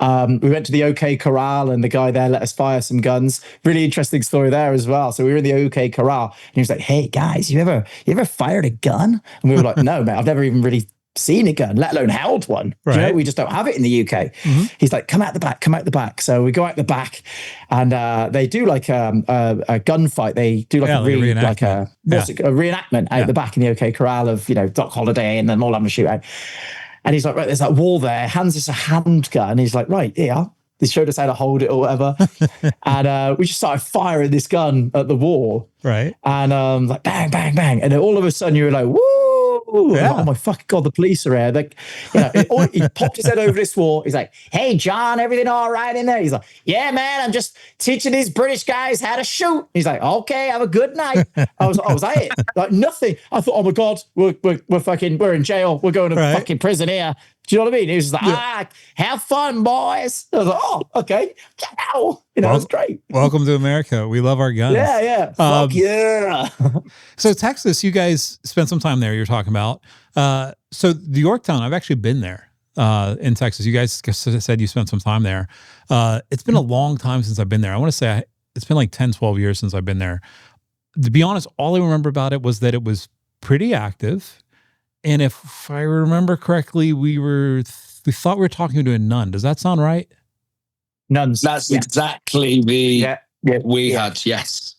We went to the OK Corral and the guy there let us fire some guns. Really interesting story there as well. So we were in the OK Corral and he was like, "Hey guys, you ever fired a gun?" And we were like, "No, mate, I've never even really seen a gun, let alone held one." You know, we just don't have it in the UK. He's like, come out the back. So we go out the back and they do like a gunfight. They do like a reenactment out the back in the OK Corral of, you know, Doc Holliday and then all having a shootout. And he's like, right, there's that wall there, hands us a handgun. He's like, right, here. They showed us how to hold it or whatever. And we just started firing this gun at the wall. And like bang, bang, bang. And then all of a sudden you were like, woo! Oh my fucking God, the police are here. Like, you know, he popped his head over this wall. He's like, "Hey, John, everything all right in there?" He's like, "Yeah, man, I'm just teaching these British guys how to shoot." He's like, "Okay, have a good night." I was that it? Like nothing. I thought, oh my God, we're in jail. We're going to fucking prison here. Do you know what I mean? He was just like, have fun, boys. I was like, oh, okay. Ow. You know, it's great. Welcome to America. We love our guns. Yeah. Fuck yeah. So Texas, you guys spent some time there you're talking about. So the Yorktown, I've actually been there in Texas. You guys said you spent some time there. It's been a long time since I've been there. I want to say it's been like 10, 12 years since I've been there. To be honest, all I remember about it was that it was pretty active. And if I remember correctly, we thought we were talking to a nun. Does that sound right? Nuns. That's exactly we had, yes.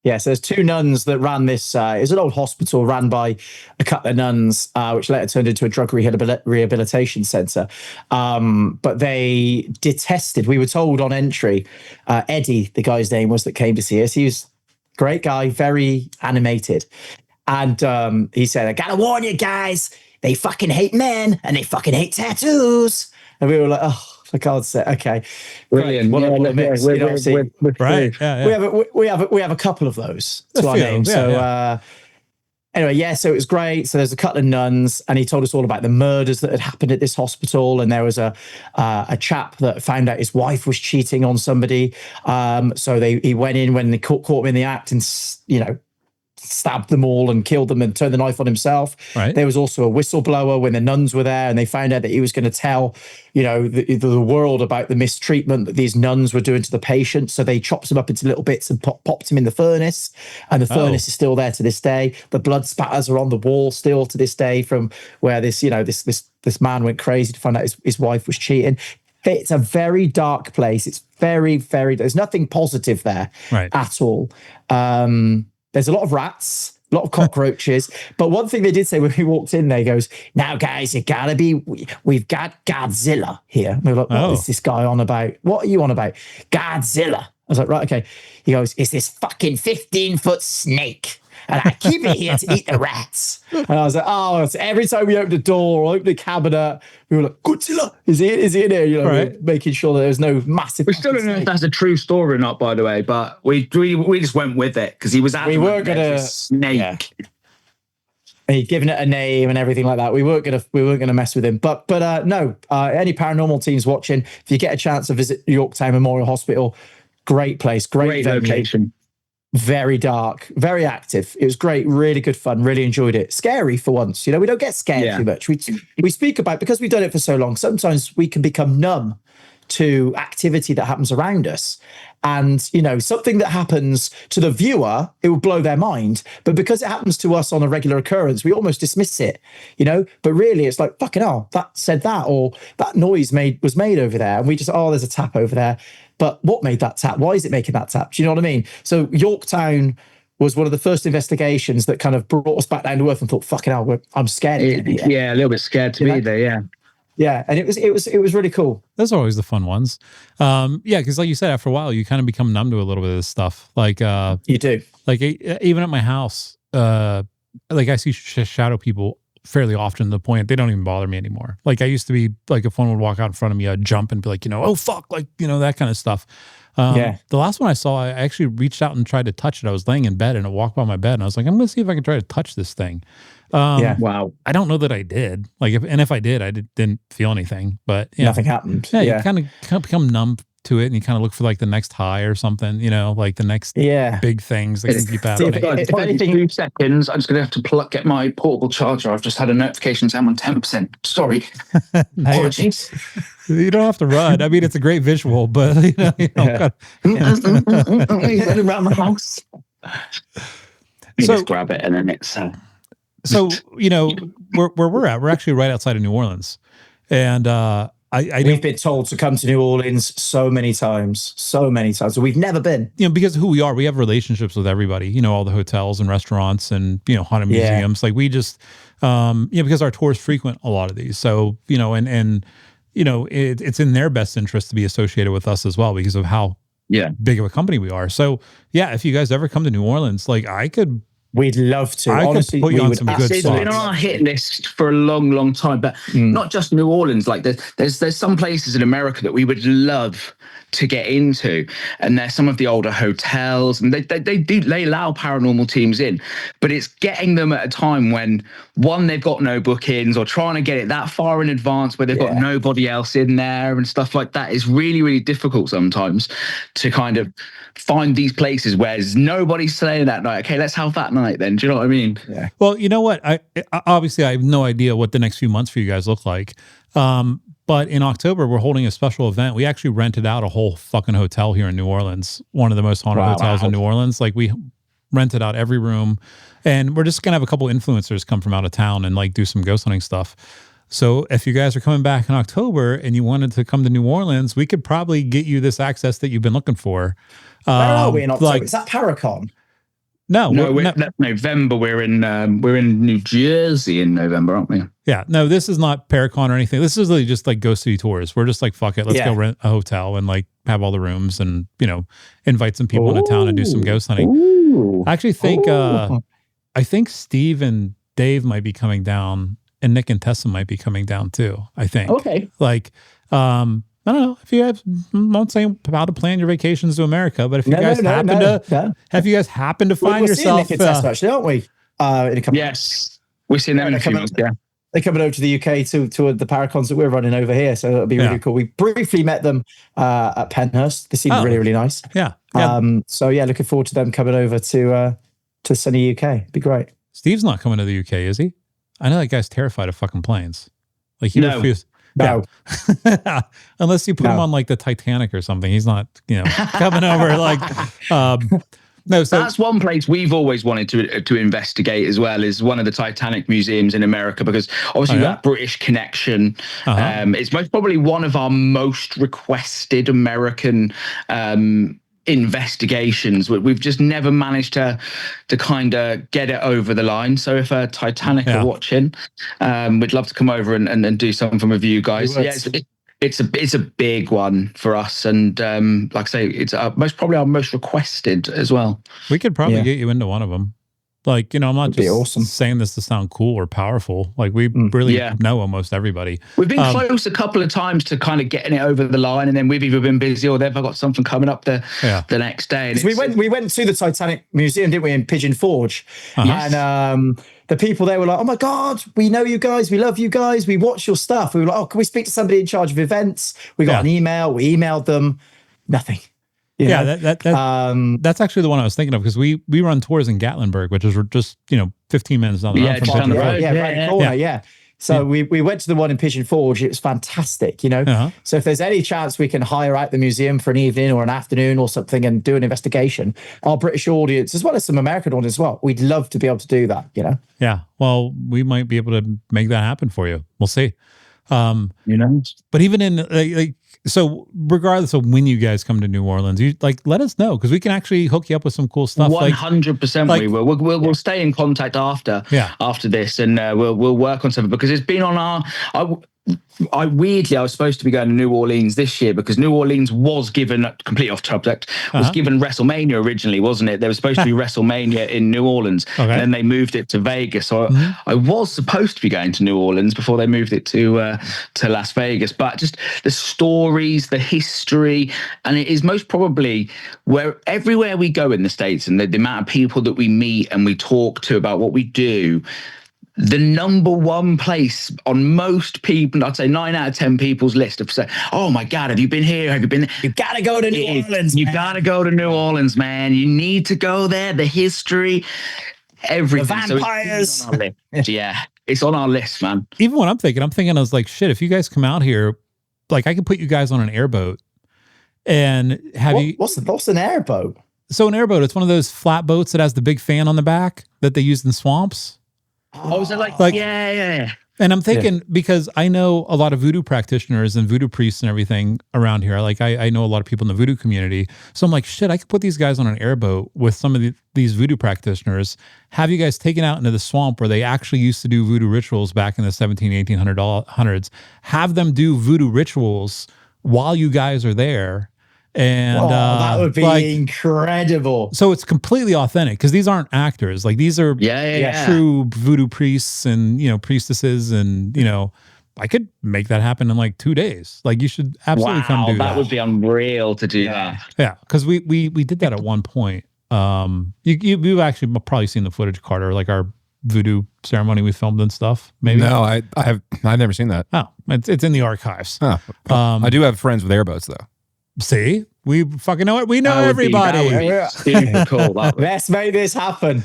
Yeah, so there's 2 nuns that ran this. It's an old hospital ran by a couple of nuns, which later turned into a drug rehabilitation center. But they detested, we were told on entry, Eddie, the guy's name was that came to see us. He was a great guy, very animated. And he said, "I gotta warn you guys, they fucking hate men and they fucking hate tattoos." And we were like, oh, for God's sake, okay. Brilliant. What a mix. We have a couple of those to our name. Anyway, so it was great. So there's a couple of nuns and he told us all about the murders that had happened at this hospital. And there was a chap that found out his wife was cheating on somebody. So he went in when they caught him in the act and, you know, stabbed them all and killed them and turned the knife on himself. There was also a whistleblower when the nuns were there and they found out that he was going to tell, you know, the world about the mistreatment that these nuns were doing to the patients. So they chopped him up into little bits and popped him in the furnace. And the furnace is still there to this day. The blood spatters are on the wall still to this day from where this, you know, this man went crazy to find out his wife was cheating. It's a very dark place. It's very, very, there's nothing positive there at all. There's a lot of rats, a lot of cockroaches. But one thing they did say when we walked in, they goes, "Now, guys, we've got Godzilla here." And we were like, what is this guy on about? What are you on about? Godzilla. I was like, right, okay. He goes, "It's this fucking 15-foot snake. And I keep it here to eat the rats." And I was like, oh, so every time we opened the door or opened the cabinet, we were like, "Godzilla, is he in there?" You know, we were making sure that there was no massive. We still don't know if that's a true story or not, by the way, but we just went with it because he was we weren't gonna snake. Yeah. He'd given it a name and everything like that. We weren't gonna mess with him. But no, any paranormal teams watching, if you get a chance to visit Yorktown Memorial Hospital, great place, great location. Very dark, very active. It was great, really good fun, really enjoyed it. Scary for once, you know, we don't get scared too much. We speak about, because we've done it for so long, sometimes we can become numb to activity that happens around us. And, you know, something that happens to the viewer, it will blow their mind. But because it happens to us on a regular occurrence, we almost dismiss it, you know? But really, it's like, fucking hell, that said that, or that noise was made over there. And we just, oh, there's a tap over there. But what made that tap? Why is it making that tap? Do you know what I mean? So Yorktown was one of the first investigations that kind of brought us back down to earth and thought, fucking hell, I'm scared. Yeah, a little bit scared to be there, yeah. Yeah, and it was really cool. Those are always the fun ones. Yeah, because like you said, after a while, you kind of become numb to a little bit of this stuff. Like you do. Like even at my house, like I see shadow people fairly often to the point they don't even bother me anymore. Like I used to be like, if one would walk out in front of me, I'd jump and be like, you know, oh fuck, like, you know, that kind of stuff. The last one I saw, I actually reached out and tried to touch it. I was laying in bed and it walked by my bed and I was like, I'm going to see if I can try to touch this thing. Wow. I don't know that I did. Like, if I did, I didn't feel anything. But yeah, nothing happened. Yeah, you kind of become numb to it, and you kind of look for like the next high or something. You know, like the next big things that can keep happening. If anything, 2 seconds, I'm just going to have to get my portable charger. I've just had a notification saying I'm on 10%. Sorry, apologies. You don't have to run. I mean, it's a great visual, but you know, around the house. You just grab it, and then it's. So, you know, where we're at, we're actually right outside of New Orleans. And we've been told to come to New Orleans so many times. So we've never been. You know, because of who we are, we have relationships with everybody, you know, all the hotels and restaurants and, you know, haunted museums. Like we just, you know, because our tours frequent a lot of these. So, you know, and you know, it's in their best interest to be associated with us as well because of how big of a company we are. So, yeah, if you guys ever come to New Orleans, like we'd love to. Honestly, put you on some good It's been on our hit list for a long, long time, but not just New Orleans. Like there's some places in America that we would love to get into, and there's some of the older hotels, and they allow paranormal teams in, but it's getting them at a time when they've got no bookings, or trying to get it that far in advance where they've got nobody else in there and stuff like that is really, really difficult sometimes to kind of find these places where there's nobody staying that night. Okay, let's have that night then. Do you know what I mean? Yeah. Well, you know what? I obviously I have no idea what the next few months for you guys look like. But in October, we're holding a special event. We actually rented out a whole fucking hotel here in New Orleans, one of the most haunted hotels in New Orleans. Like we rented out every room, and we're just going to have a couple influencers come from out of town and like do some ghost hunting stuff. So if you guys are coming back in October and you wanted to come to New Orleans, we could probably get you this access that you've been looking for. Where are we in October? Is that Paracon? No, that's November. We're in New Jersey in November, aren't we? Yeah, no, this is not Paracon or anything. This is really just like Ghost City tours. We're just like, fuck it, let's go rent a hotel and like have all the rooms and, you know, invite some people into town and do some ghost hunting. I actually think I think Steve and Dave might be coming down, and Nick and Tessa might be coming down too. I think. Okay. Like, I don't know if you have. I'm not saying how to plan your vacations to America, but if you guys have you guys happen to find yourself, Nick and Tessa, actually, aren't we? In a couple. Yes, we're seeing them in a few months. Yeah, they're coming over to the UK to the Paracons that we're running over here, so it'll be really cool. We briefly met them at Penhurst. They seemed really, really nice. Yeah. So yeah, looking forward to them coming over to sunny UK. It'd be great. Steve's not coming to the UK, is he? I know that guy's terrified of fucking planes. Like he refuses. No. Yeah. Unless you put him on like the Titanic or something. He's not, you know, coming over like no. So that's one place we've always wanted to investigate as well, is one of the Titanic museums in America, because obviously that British connection. It's most probably one of our most requested American investigations. We've just never managed to kind of get it over the line. So if Titanic are watching, we'd love to come over and do something with you guys. Yeah, it's a big one for us, and like I say, it's most probably our most requested as well. We could probably get you into one of them. Like, you know, I'm not just saying this to sound cool or powerful. Like, we really know almost everybody. We've been close a couple of times to kind of getting it over the line, and then we've either been busy or they've got something coming up the next day. And we went to the Titanic Museum, didn't we, in Pigeon Forge? And the people there were like, "Oh my God, we know you guys, we love you guys, we watch your stuff." We were like, "Oh, can we speak to somebody in charge of events?" We got an email, we emailed them, nothing. That's actually the one I was thinking of, because we run tours in Gatlinburg, which is just 15 minutes down the road from Pigeon Forge. Right corner. So we went to the one in Pigeon Forge. It was fantastic, you know. So if there's any chance we can hire out the museum for an evening or an afternoon or something and do an investigation, our British audience, as well as some American audience as well, we'd love to be able to do that, you know. Yeah. Well, we might be able to make that happen for you. We'll see. You know, but even in so regardless of when you guys come to New Orleans, you let us know, because we can actually hook you up with some cool stuff. 100% we will. We'll stay in contact after this, and we'll work on something, because it's been on our. I was supposed to be going to New Orleans this year, because New Orleans was given, completely off subject, was given WrestleMania originally, wasn't it? There was supposed to be WrestleMania in New Orleans, and then they moved it to Vegas. So I was supposed to be going to New Orleans before they moved it to Las Vegas. But just the stories, the history, and it is most probably where everywhere we go in the States, and the amount of people that we meet and we talk to about what we do, the number one place on most people, I'd say 9 out of 10 people's list of say, oh my God, have you been here? Have you been there? You got to go to New Orleans. You got to go to New Orleans, man. You need to go there. The history, everything. The vampires. So it's on our list. Yeah, it's on our list, man. Even when I'm thinking, I was like, shit, if you guys come out here, I can put you guys on an airboat and have you. What's an airboat? So an airboat, it's one of those flat boats that has the big fan on the back that they use in swamps. Oh, is it yeah. And I'm thinking, because I know a lot of voodoo practitioners and voodoo priests and everything around here. I know a lot of people in the voodoo community. So I'm like, shit, I could put these guys on an airboat with some of these voodoo practitioners, have you guys taken out into the swamp where they actually used to do voodoo rituals back in the 1800s, have them do voodoo rituals while you guys are there. And that would be incredible. So it's completely authentic, because these aren't actors. These are true voodoo priests and priestesses, and I could make that happen in 2 days. You should absolutely come do that. That would be unreal to do that. Yeah, because we did that at one point. You've actually probably seen the footage, Carter, our voodoo ceremony we filmed and stuff. Maybe no, I've never seen that. Oh, it's in the archives. Oh, I do have friends with airboats though. See, we fucking know it. We know everybody. Super cool. Let's make this happen.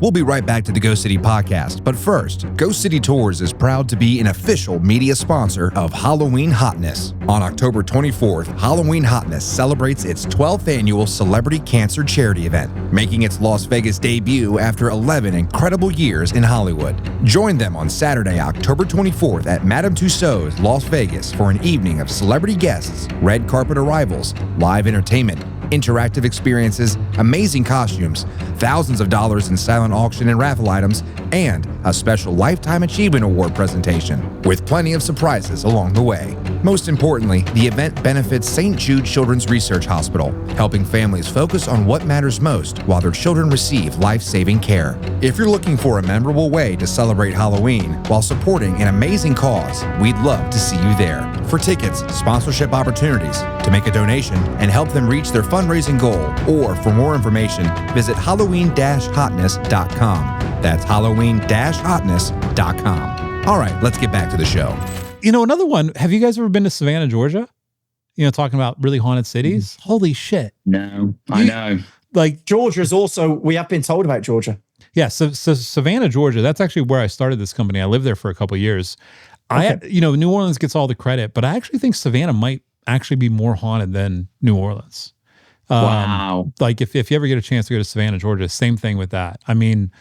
We'll be right back to the Ghost City podcast, but first, Ghost City Tours is proud to be an official media sponsor of Halloween Hotness. On October 24th, Halloween Hotness celebrates its 12th annual Celebrity Cancer Charity event, making its Las Vegas debut after 11 incredible years in Hollywood. Join them on Saturday, October 24th at Madame Tussauds, Las Vegas for an evening of celebrity guests, red carpet arrivals, live entertainment, interactive experiences, amazing costumes, thousands of dollars in silent auction and raffle items, and a special Lifetime Achievement Award presentation, with plenty of surprises along the way. Most importantly, the event benefits St. Jude Children's Research Hospital, helping families focus on what matters most while their children receive life-saving care. If you're looking for a memorable way to celebrate Halloween while supporting an amazing cause, we'd love to see you there. For tickets, sponsorship opportunities, to make a donation, and help them reach their fundraising goal, or for more information, visit Halloween-hotness.com. That's Halloween-hotness.com. All right, let's get back to the show. Another one, have you guys ever been to Savannah, Georgia? Talking about really haunted cities? Holy shit. No, I know. Georgia's also, we have been told about Georgia. Yeah, so Savannah, Georgia, that's actually where I started this company. I lived there for a couple of years. Okay. New Orleans gets all the credit, but I actually think Savannah might actually be more haunted than New Orleans. Wow. If you ever get a chance to go to Savannah, Georgia, same thing with that. I mean,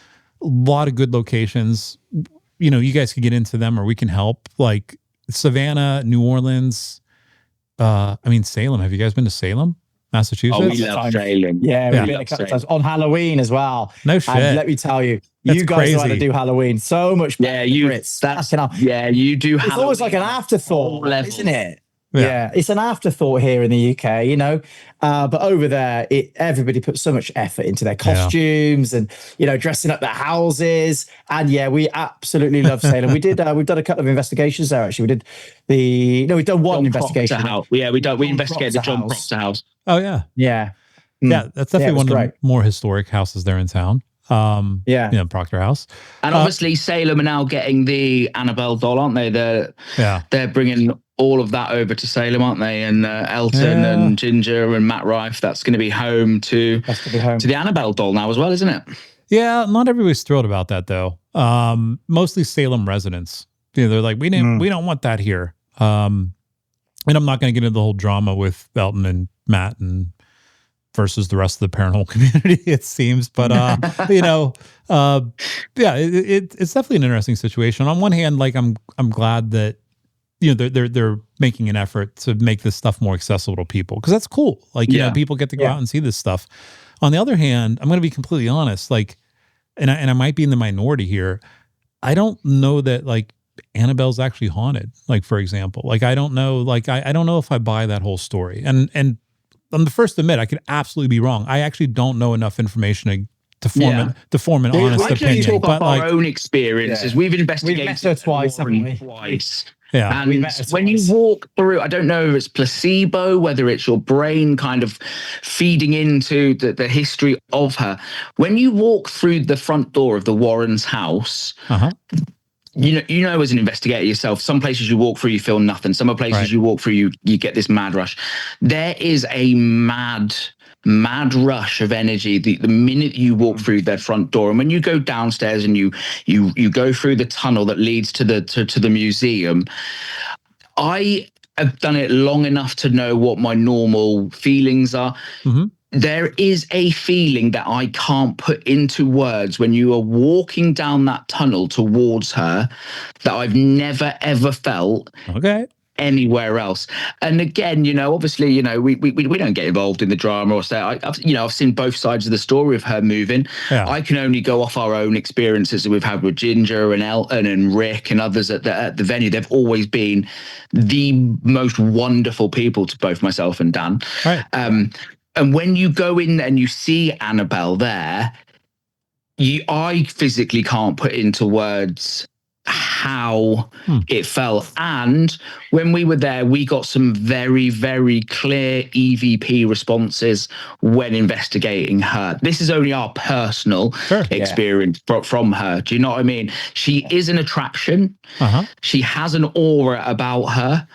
a lot of good locations. You guys could get into them, or we can help. Savannah, New Orleans, Salem. Have you guys been to Salem, Massachusetts? Oh, we love Salem. Yeah, we've been a couple times on Halloween as well. No shit. And let me tell you, you guys know how to do Halloween so much better. You do. It's Halloween. always like an afterthought, isn't it? Yeah, it's an afterthought here in the UK, but over there, everybody puts so much effort into their costumes and, dressing up their houses. And we absolutely love Salem. We've done a couple of investigations there, actually. We've done one investigation. We investigated the John Proctor house. Oh, yeah. Yeah. Yeah, that's definitely one of the more historic houses there in town. Proctor House. And obviously Salem are now getting the Annabelle doll, aren't they? They're bringing all of that over to Salem, aren't they? And Elton and Ginger and Matt Rife, that's going to be home to the Annabelle doll now as well, isn't it? Yeah, not everybody's thrilled about that though. Mostly Salem residents. They're like, we don't want that here. And I'm not going to get into the whole drama with Elton and Matt and versus the rest of the paranormal community, it seems. But, it's definitely an interesting situation. On one hand, like I'm glad that, they're making an effort to make this stuff more accessible to people, because that's cool. Like, people get to go out and see this stuff. On the other hand, I'm going to be completely honest, like, and I might be in the minority here. I don't know that like Annabelle's actually haunted. Like, for example, like, I don't know, like, I don't know if I buy that whole story. And I'm the first to admit I could absolutely be wrong. I actually don't know enough information to form an honest opinion. Talk about our own experiences. We've investigated met her twice. Yeah. And when you walk through, I don't know if it's placebo, whether it's your brain kind of feeding into the history of her. When you walk through the front door of the Warrens' house, you know, as an investigator yourself, some places you walk through, you feel nothing. Some places you walk through, you get this mad rush. There is a mad rush of energy the minute you walk through their front door. And when you go downstairs and you go through the tunnel that leads to the museum, I have done it long enough to know what my normal feelings are. There is a feeling that I can't put into words when you are walking down that tunnel towards her that I've never, ever felt anywhere else. And again, obviously, we don't get involved in the drama or say, I've seen both sides of the story of her moving. Yeah. I can only go off our own experiences that we've had with Ginger and Elton and Rick and others at the venue. They've always been the most wonderful people to both myself and Dan. Right. And when you go in and you see Annabelle there, I physically can't put into words how it felt. And when we were there, we got some very, very clear EVP responses when investigating her. This is only our personal experience from her. Do you know what I mean? She is an attraction. She has an aura about her.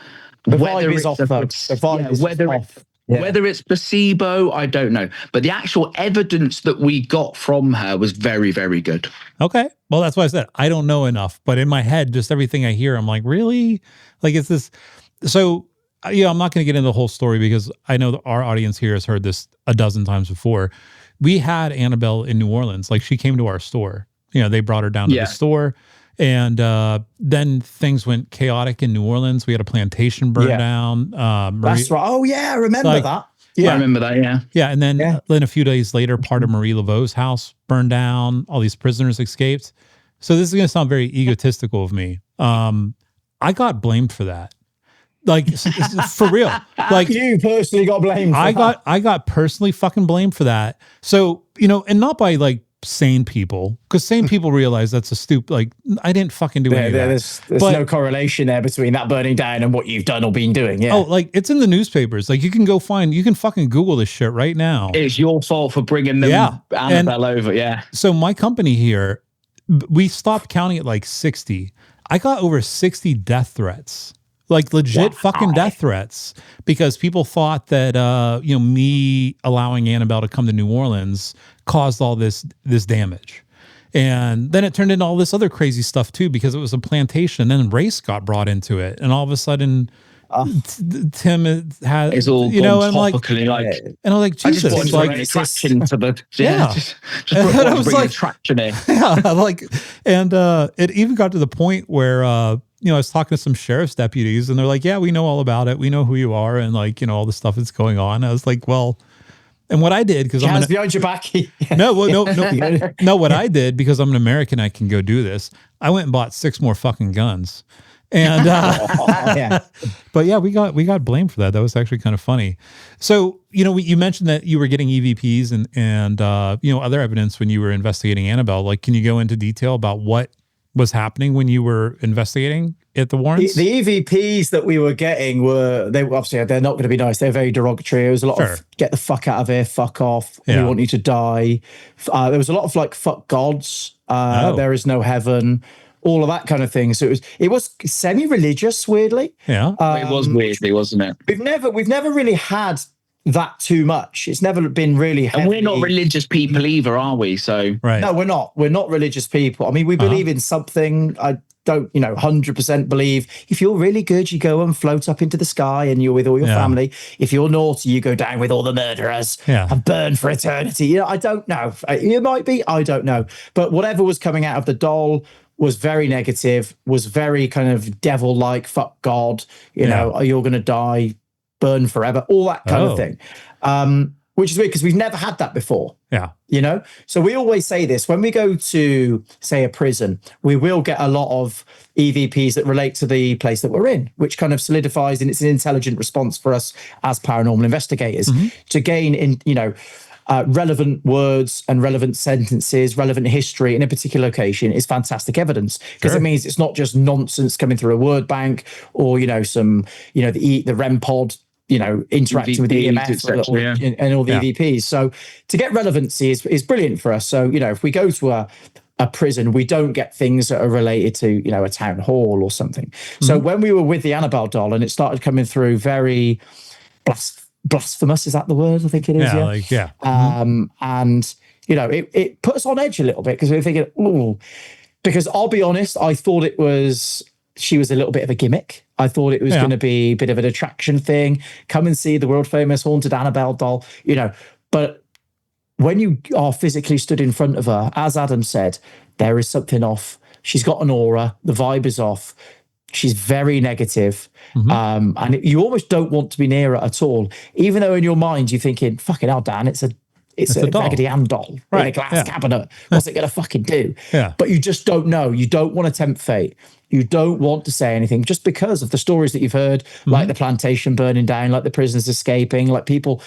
The vibe is off, though. The vibe is off. Yeah. Whether it's placebo, I don't know. But the actual evidence that we got from her was very, very good. Okay. Well, that's why I said I don't know enough. But in my head, just everything I hear, I'm like, really? Like, it's this. So, I'm not going to get into the whole story because I know that our audience here has heard this a dozen times before. We had Annabelle in New Orleans. Like, she came to our store. They brought her down to the store. And then things went chaotic in New Orleans. We had a plantation burn down. That's right. Oh, yeah. I remember that. Yeah, I remember that, yeah. Yeah, and then a few days later, part of Marie Laveau's house burned down. All these prisoners escaped. So this is going to sound very egotistical of me. I got blamed for that. Like, for real. Like, you personally got blamed for that. I got personally fucking blamed for that. So, and not by, like, sane people, because sane people realize that's a stupid, like, I didn't fucking do any of that. There's no correlation there between that burning down and what you've done or been doing. Yeah. Oh, like, it's in the newspapers. Like, you can fucking Google this shit right now. It's your fault for bringing them Annabelle over. Yeah. So my company here, we stopped counting at like 60. I got over 60 death threats. Like, legit fucking death threats, because people thought that me allowing Annabelle to come to New Orleans caused all this damage. And then it turned into all this other crazy stuff too, because it was a plantation, and then race got brought into it, and all of a sudden Tim has, it's all and I'm like, Jesus, I just like attraction to the just I was like attraction in. And it even got to the point where I was talking to some sheriff's deputies, and they're like, yeah, we know all about it. We know who you are. And all the stuff that's going on. I was like, well, and what I did, because I'm behind your back. No, what I did, because I'm an American, I can go do this. I went and bought 6 more fucking guns. And, but yeah, we got blamed for that. That was actually kind of funny. So, you mentioned that you were getting EVPs and other evidence when you were investigating Annabelle. Like, can you go into detail about what was happening when you were investigating at the Warrens? The EVPs that we were getting they're not going to be nice. They're very derogatory. There was a lot of get the fuck out of here, fuck off. We want you to die. There was a lot of like, fuck gods. There is no heaven. All of that kind of thing. So it was semi-religious, weirdly. Yeah, it was weirdly, wasn't it? We've never really had that too much. It's never been really heavy. And we're not religious people either, are we? So no, we're not. We're not religious people. I mean, we believe in something. don't 100% believe. If you're really good, you go and float up into the sky and you're with all your family. If you're naughty, you go down with all the murderers and burn for eternity. I don't know. You might be, I don't know. But whatever was coming out of the doll was very negative, was very kind of devil-like, fuck God, you're going to die, burn forever, all that kind of thing. Which is weird because we've never had that before. Yeah. So we always say this when we go to, say, a prison, we will get a lot of EVPs that relate to the place that we're in, which kind of solidifies, and it's an intelligent response for us as paranormal investigators to gain relevant words and relevant sentences, relevant history in a particular location is fantastic evidence, because it means it's not just nonsense coming through a word bank or, the REM pod, interacting EVPs, with the EMF and all the EVPs. So to get relevancy is brilliant for us. So, if we go to a prison, we don't get things that are related to, a town hall or something. So when we were with the Annabelle doll and it started coming through very blasphemous, is that the word? I think it is. And, it put us on edge a little bit because we were thinking, because I'll be honest, I thought she was a little bit of a gimmick. I thought it was going to be a bit of an attraction thing. Come and see the world famous haunted Annabelle doll, but when you are physically stood in front of her, as Adam said, there is something off. She's got an aura. The vibe is off. She's very negative. And you almost don't want to be near her at all, even though in your mind you're thinking, fucking hell, Dan, it's a Raggedy Ann doll in a glass cabinet. What's it going to fucking do? But you just don't know. You don't want to tempt fate. You don't want to say anything just because of the stories that you've heard, like the plantation burning down, like the prisoners escaping, like people,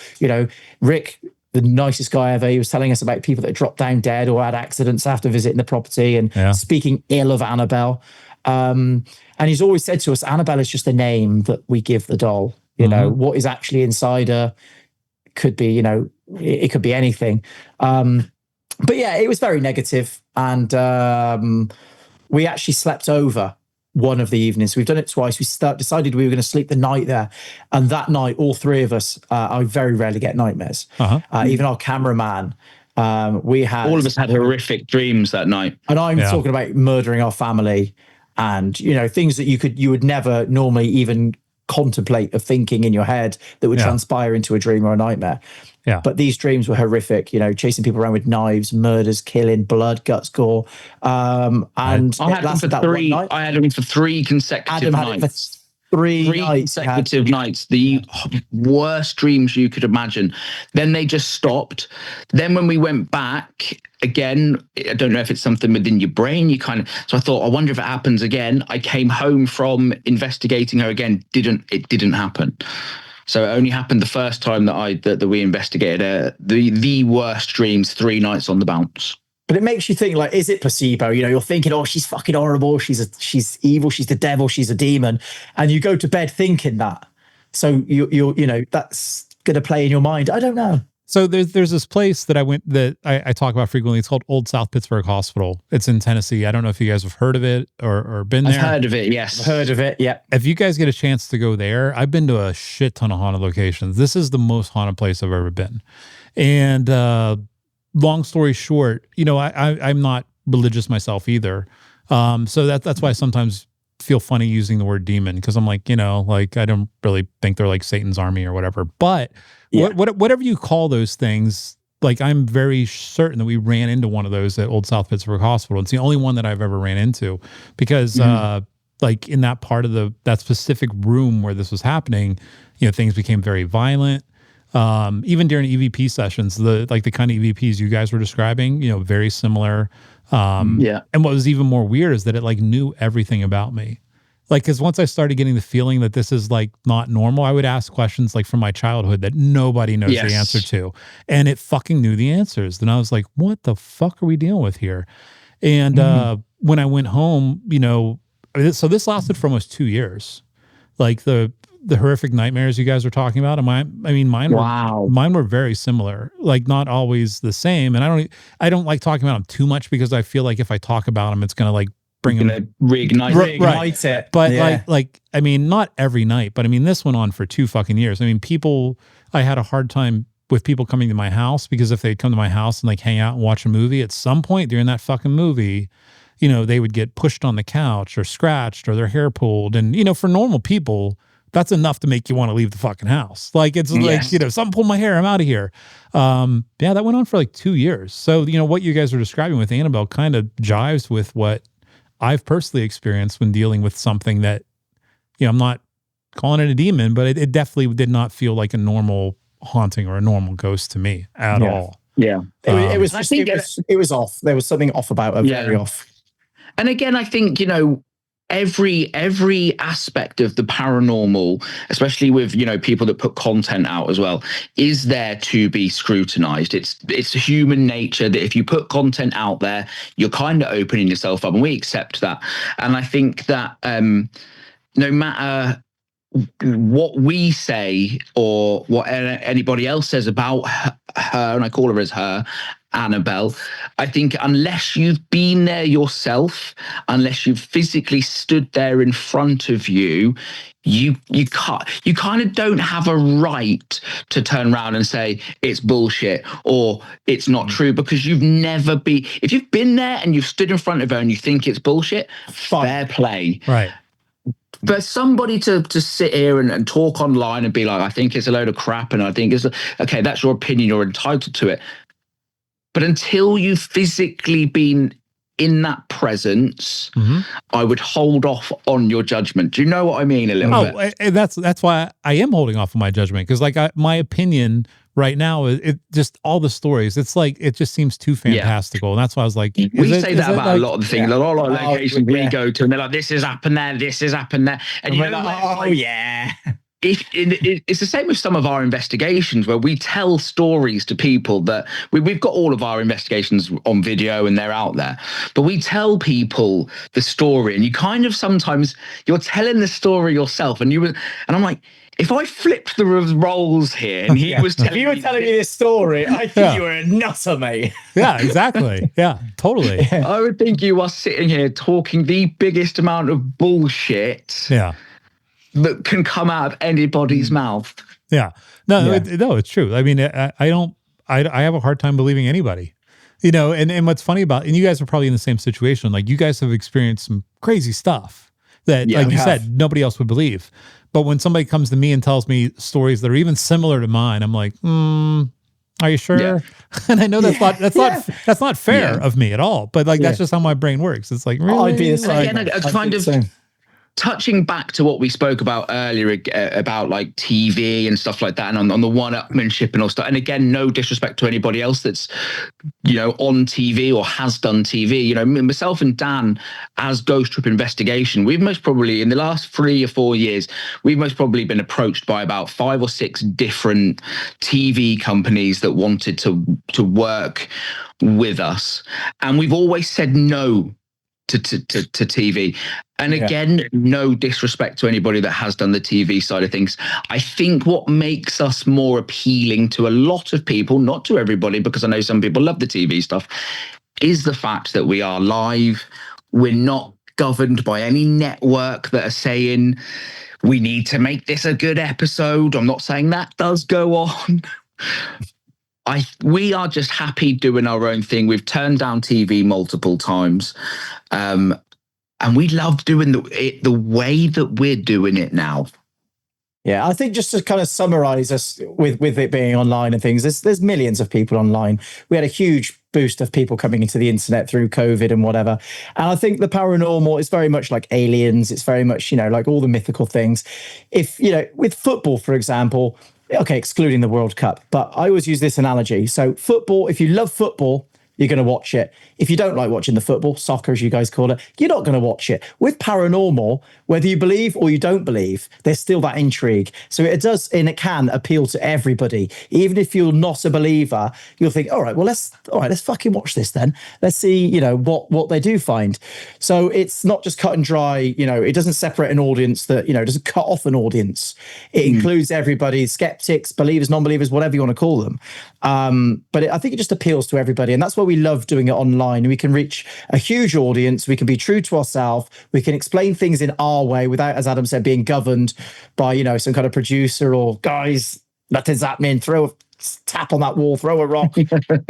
Rick, the nicest guy ever, he was telling us about people that dropped down dead or had accidents after visiting the property and speaking ill of Annabelle. And he's always said to us, Annabelle is just a name that we give the doll. What is actually inside her could be, it could be anything. But yeah, it was very negative. And we actually slept over one of the evenings. We've done it twice. We decided we were going to sleep the night there. And that night, all three of us, I very rarely get nightmares. Even our cameraman, we had... All of us had horrific dreams that night. And I'm talking about murdering our family and, things that you would never normally even contemplate of thinking in your head that would transpire into a dream or a nightmare. But these dreams were horrific, chasing people around with knives, murders, killing, blood, guts, gore. And I had them for 3 consecutive nights. Three consecutive nights, the worst dreams you could imagine. Then they just stopped. Then when we went back again, I don't know if it's something within your brain, so I thought, I wonder if it happens again. I came home from investigating her again. It didn't happen. So it only happened the first time that we investigated the worst dreams, 3 nights on the bounce. But it makes you think, like, is it placebo? You're thinking, oh, she's fucking horrible. She's evil. She's the devil. She's a demon. And you go to bed thinking that. So you that's going to play in your mind. I don't know. So there's this place that I went that I talk about frequently. It's called Old South Pittsburgh Hospital. It's in Tennessee. I don't know if you guys have heard of it or been there. I've heard of it, yes. I've heard of it, yeah. If you guys get a chance to go there, I've been to a shit ton of haunted locations. This is the most haunted place I've ever been. And long story short, I'm not religious myself either. So that's why I sometimes feel funny using the word demon, because I'm like, I don't really think they're like Satan's army or whatever. But whatever you call those things, like, I'm very certain that we ran into one of those at Old South Pittsburgh Hospital. It's the only one that I've ever ran into, because like in that part of that specific room where this was happening, things became very violent. Even during EVP sessions, the kind of EVPs you guys were describing, very similar. And what was even more weird is that it like knew everything about me. Like, because once I started getting the feeling that this is like not normal, I would ask questions like from my childhood that nobody knows the answer to. And it fucking knew the answers. Then I was like, what the fuck are we dealing with here? And when I went home, so this lasted for almost 2 years. Like the horrific nightmares you guys were talking about, and mine were very similar. Like, not always the same. And I don't like talking about them too much, because I feel like if I talk about them, it's going to like bring them, reignite it. But not every night, but this went on for 2 fucking years. I had a hard time with people coming to my house, because if they'd come to my house and like hang out and watch a movie, at some point during that fucking movie, you know, they would get pushed on the couch or scratched or their hair pulled. And, you know, for normal people, that's enough to make you want to leave the fucking house. Like, it's like, you know, something pulled my hair, I'm out of here. Yeah, that went on for like 2 years. So, you know, what you guys are describing with Annabelle kind of jives with what I've personally experienced when dealing with something that, you know, I'm not calling it a demon, but it definitely did not feel like a normal haunting or a normal ghost to me at all. Yeah. It was off. There was something off about it, very off. And again, I think, you know, every aspect of the paranormal, especially with, you know, people that put content out as well, is there to be scrutinized. It's human nature that if you put content out there, you're kind of opening yourself up, and we accept that. And I think that no matter what we say or what anybody else says about her, and I call her as her, Annabelle, I think unless you've been there yourself, unless you've physically stood there in front of you, you kind of don't have a right to turn around and say it's bullshit or it's not true, because you've never been. If you've been there and you've stood in front of her and you think it's bullshit, fair play. Right. For somebody to sit here and talk online and be like, I think it's a load of crap, and I think it's okay, that's your opinion, you're entitled to it. But until you've physically been in that presence, I would hold off on your judgment. Do you know what I mean a little bit? That's why I am holding off on my judgment, because like my opinion right now is it just all the stories. It's like it just seems too fantastical, and that's why I was like, we say that about like, a lot of the things. A lot of locations we go to, and they're like, "This has happened there, this has happened there," and you're like, "Oh yeah." It's the same with some of our investigations, where we tell stories to people that we've got all of our investigations on video and they're out there, but we tell people the story, and you kind of sometimes you're telling the story yourself, and I'm like, if I flipped the roles here and he was telling you telling me this story, I think you were a nutter, mate. Yeah, exactly. Yeah, totally. I would think you are sitting here talking the biggest amount of bullshit. Yeah. That can come out of anybody's mouth. Yeah. No, it's true. I mean, I have a hard time believing anybody, you know, and what's funny about, and you guys are probably in the same situation, like you guys have experienced some crazy stuff that, like you said, nobody else would believe. But when somebody comes to me and tells me stories that are even similar to mine, I'm like, are you sure? Yeah. And I know that's not fair of me at all, but like, that's just how my brain works. It's like, really? I'd be the same. Again, kind of touching back to what we spoke about earlier about like TV and stuff like that, and on the one-upmanship and all stuff. And again, no disrespect to anybody else that's, you know, on TV or has done TV. You know, myself and Dan, as Ghost Trip Investigation, we've most probably in the last 3 or 4 years, we've most probably been approached by about 5 or 6 different TV companies that wanted to work with us, and we've always said no to TV. And again, no disrespect to anybody that has done the TV side of things. I think what makes us more appealing to a lot of people, not to everybody, because I know some people love the TV stuff, is the fact that we are live. We're not governed by any network that are saying we need to make this a good episode. I'm not saying that does go on. We are just happy doing our own thing. We've turned down TV multiple times. And we love doing the way that we're doing it now. Yeah, I think just to kind of summarize us with it being online and things, there's millions of people online. We had a huge boost of people coming into the internet through COVID and whatever. And I think the paranormal is very much like aliens. It's very much, you know, like all the mythical things. If, you know, with football, for example, okay, excluding the World Cup, but I always use this analogy. So football, if you love football, you're going to watch it. If you don't like watching the football, soccer as you guys call it, you're not going to watch it. With paranormal, whether you believe or you don't believe, there's still that intrigue. So it does, and it can appeal to everybody. Even if you're not a believer, you'll think, all right, let's fucking watch this then. Let's see, you know, what they do find. So it's not just cut and dry, you know, it doesn't separate an audience that, you know, it doesn't cut off an audience. It includes everybody, skeptics, believers, non-believers, whatever you want to call them. But I think it just appeals to everybody. And that's why we love doing it online. We can reach a huge audience. We can be true to ourselves. We can explain things in our way without, as Adam said, being governed by, you know, some kind of producer or guys, that is happening, throw tap on that wall, throw a rock,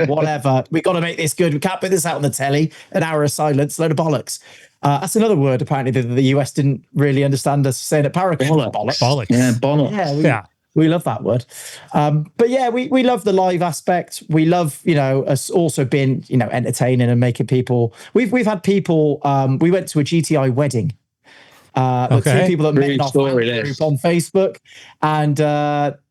whatever. We got to make this good. We can't put this out on the telly. An hour of silence, load of bollocks. That's another word apparently that the US didn't really understand us saying at Paragon. Bollocks. Yeah, bollocks. We love that word. But yeah, we love the live aspect. We love, us also being, entertaining and making people. We've had people. We went to a GTI wedding. Two people that met in our family group on Facebook, and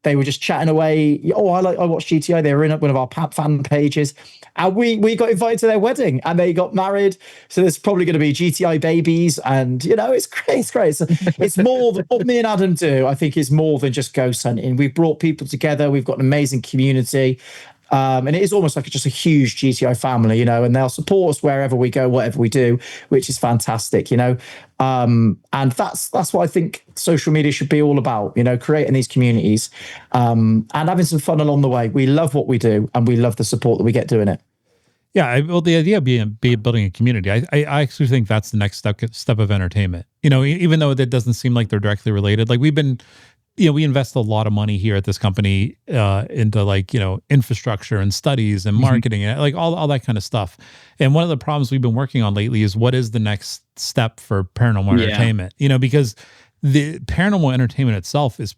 they were just chatting away. Oh, I watched GTI. They were in one of our fan pages, and we got invited to their wedding, and they got married. So there's probably going to be GTI babies, and it's great. It's great. It's more than what me and Adam do. I think is more than just ghost hunting. We've brought people together. We've got an amazing community. And it is almost like just a huge GTI family, and they'll support us wherever we go, whatever we do, which is fantastic, and that's what I think social media should be all about, creating these communities and having some fun along the way. We love what we do, and we love the support that we get doing it. Yeah, well, the idea of building a community, I actually think that's the next step of entertainment. Even though that doesn't seem like they're directly related, like we've been. We invest a lot of money here at this company into infrastructure and studies and marketing and like all that kind of stuff. And one of the problems we've been working on lately is what is the next step for paranormal entertainment? Because the paranormal entertainment itself is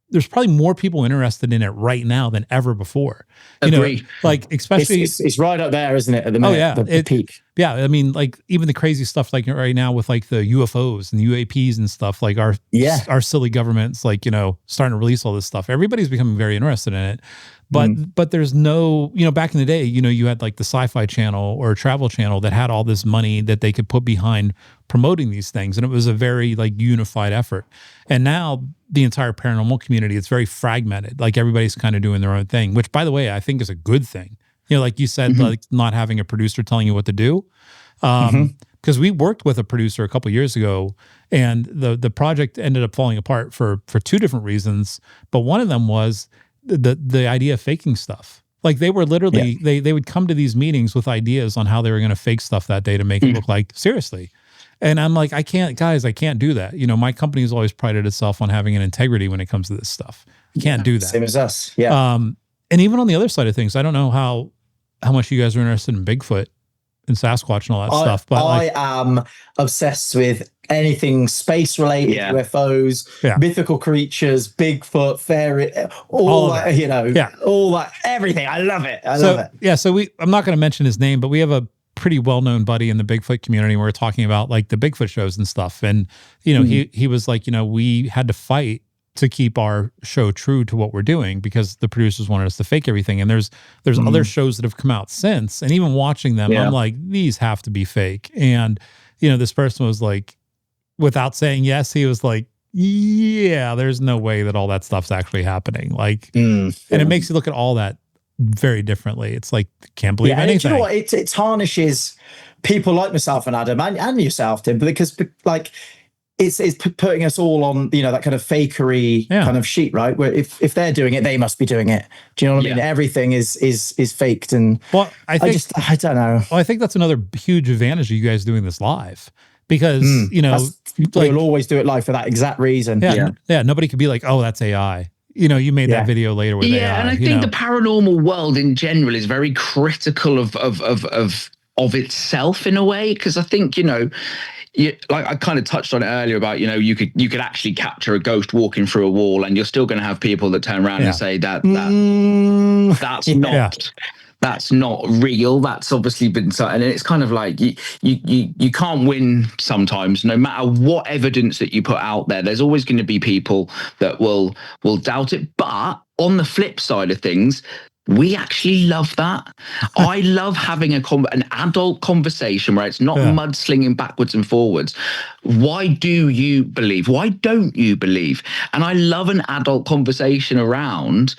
there's probably more people interested in it right now than ever before. Agree. Like especially it's right up there, isn't it? At the minute, the peak. Yeah, I mean, like even the crazy stuff like right now with like the UFOs and UAPs and stuff, like our silly governments, like starting to release all this stuff. Everybody's becoming very interested in it, but there's no, back in the day, you had like the Sci-Fi Channel or Travel Channel that had all this money that they could put behind promoting these things, and it was a very like unified effort. And now the entire paranormal community, it's very fragmented. Like everybody's kind of doing their own thing, which by the way, I think is a good thing. Like you said, like not having a producer telling you what to do. Because we worked with a producer a couple of years ago, and the project ended up falling apart for two different reasons. But one of them was the idea of faking stuff. Like they were literally, they would come to these meetings with ideas on how they were going to fake stuff that day to make it look like seriously. And I'm like, I can't do that. My company has always prided itself on having an integrity when it comes to this stuff. You can't do that. Same as us. Yeah. And even on the other side of things, I don't know how much you guys are interested in Bigfoot and Sasquatch and all that stuff. But I am obsessed with anything space related, UFOs, mythical creatures, Bigfoot, fairy, all that, all that, everything. I love it. I love it. Yeah. So I'm not going to mention his name, but we have a pretty well-known buddy in the Bigfoot community. We're talking about like the Bigfoot shows and stuff. And, he was like, we had to fight to keep our show true to what we're doing because the producers wanted us to fake everything. And there's other shows that have come out since, and even watching them, I'm like, these have to be fake. And, this person was like, without saying yes, he was like, yeah, there's no way that all that stuff's actually happening. Like, and it makes you look at all that very differently. It's like, can't believe anything. Do you know what? It tarnishes people like myself and Adam and yourself, Tim, because like it's putting us all on, that kind of fakery kind of sheet, right? Where if they're doing it, they must be doing it. Do you know what I mean? Everything is faked. And I don't know. Well, I think that's another huge advantage of you guys doing this live. Because, we'll always do it live for that exact reason. Yeah. Nobody could be like, oh, that's AI. You made that video later with AI. Yeah, and I think the paranormal world in general is very critical of itself in a way, because I think, like I kind of touched on it earlier about, you could actually capture a ghost walking through a wall, and you're still going to have people that turn around and say that's not. That's not real. That's obviously been, and it's kind of like you can't win sometimes. No matter what evidence that you put out there, there's always going to be people that will doubt it. But on the flip side of things, we actually love that. I love having an adult conversation where it's not mudslinging backwards and forwards. Why do you believe? Why don't you believe? And I love an adult conversation around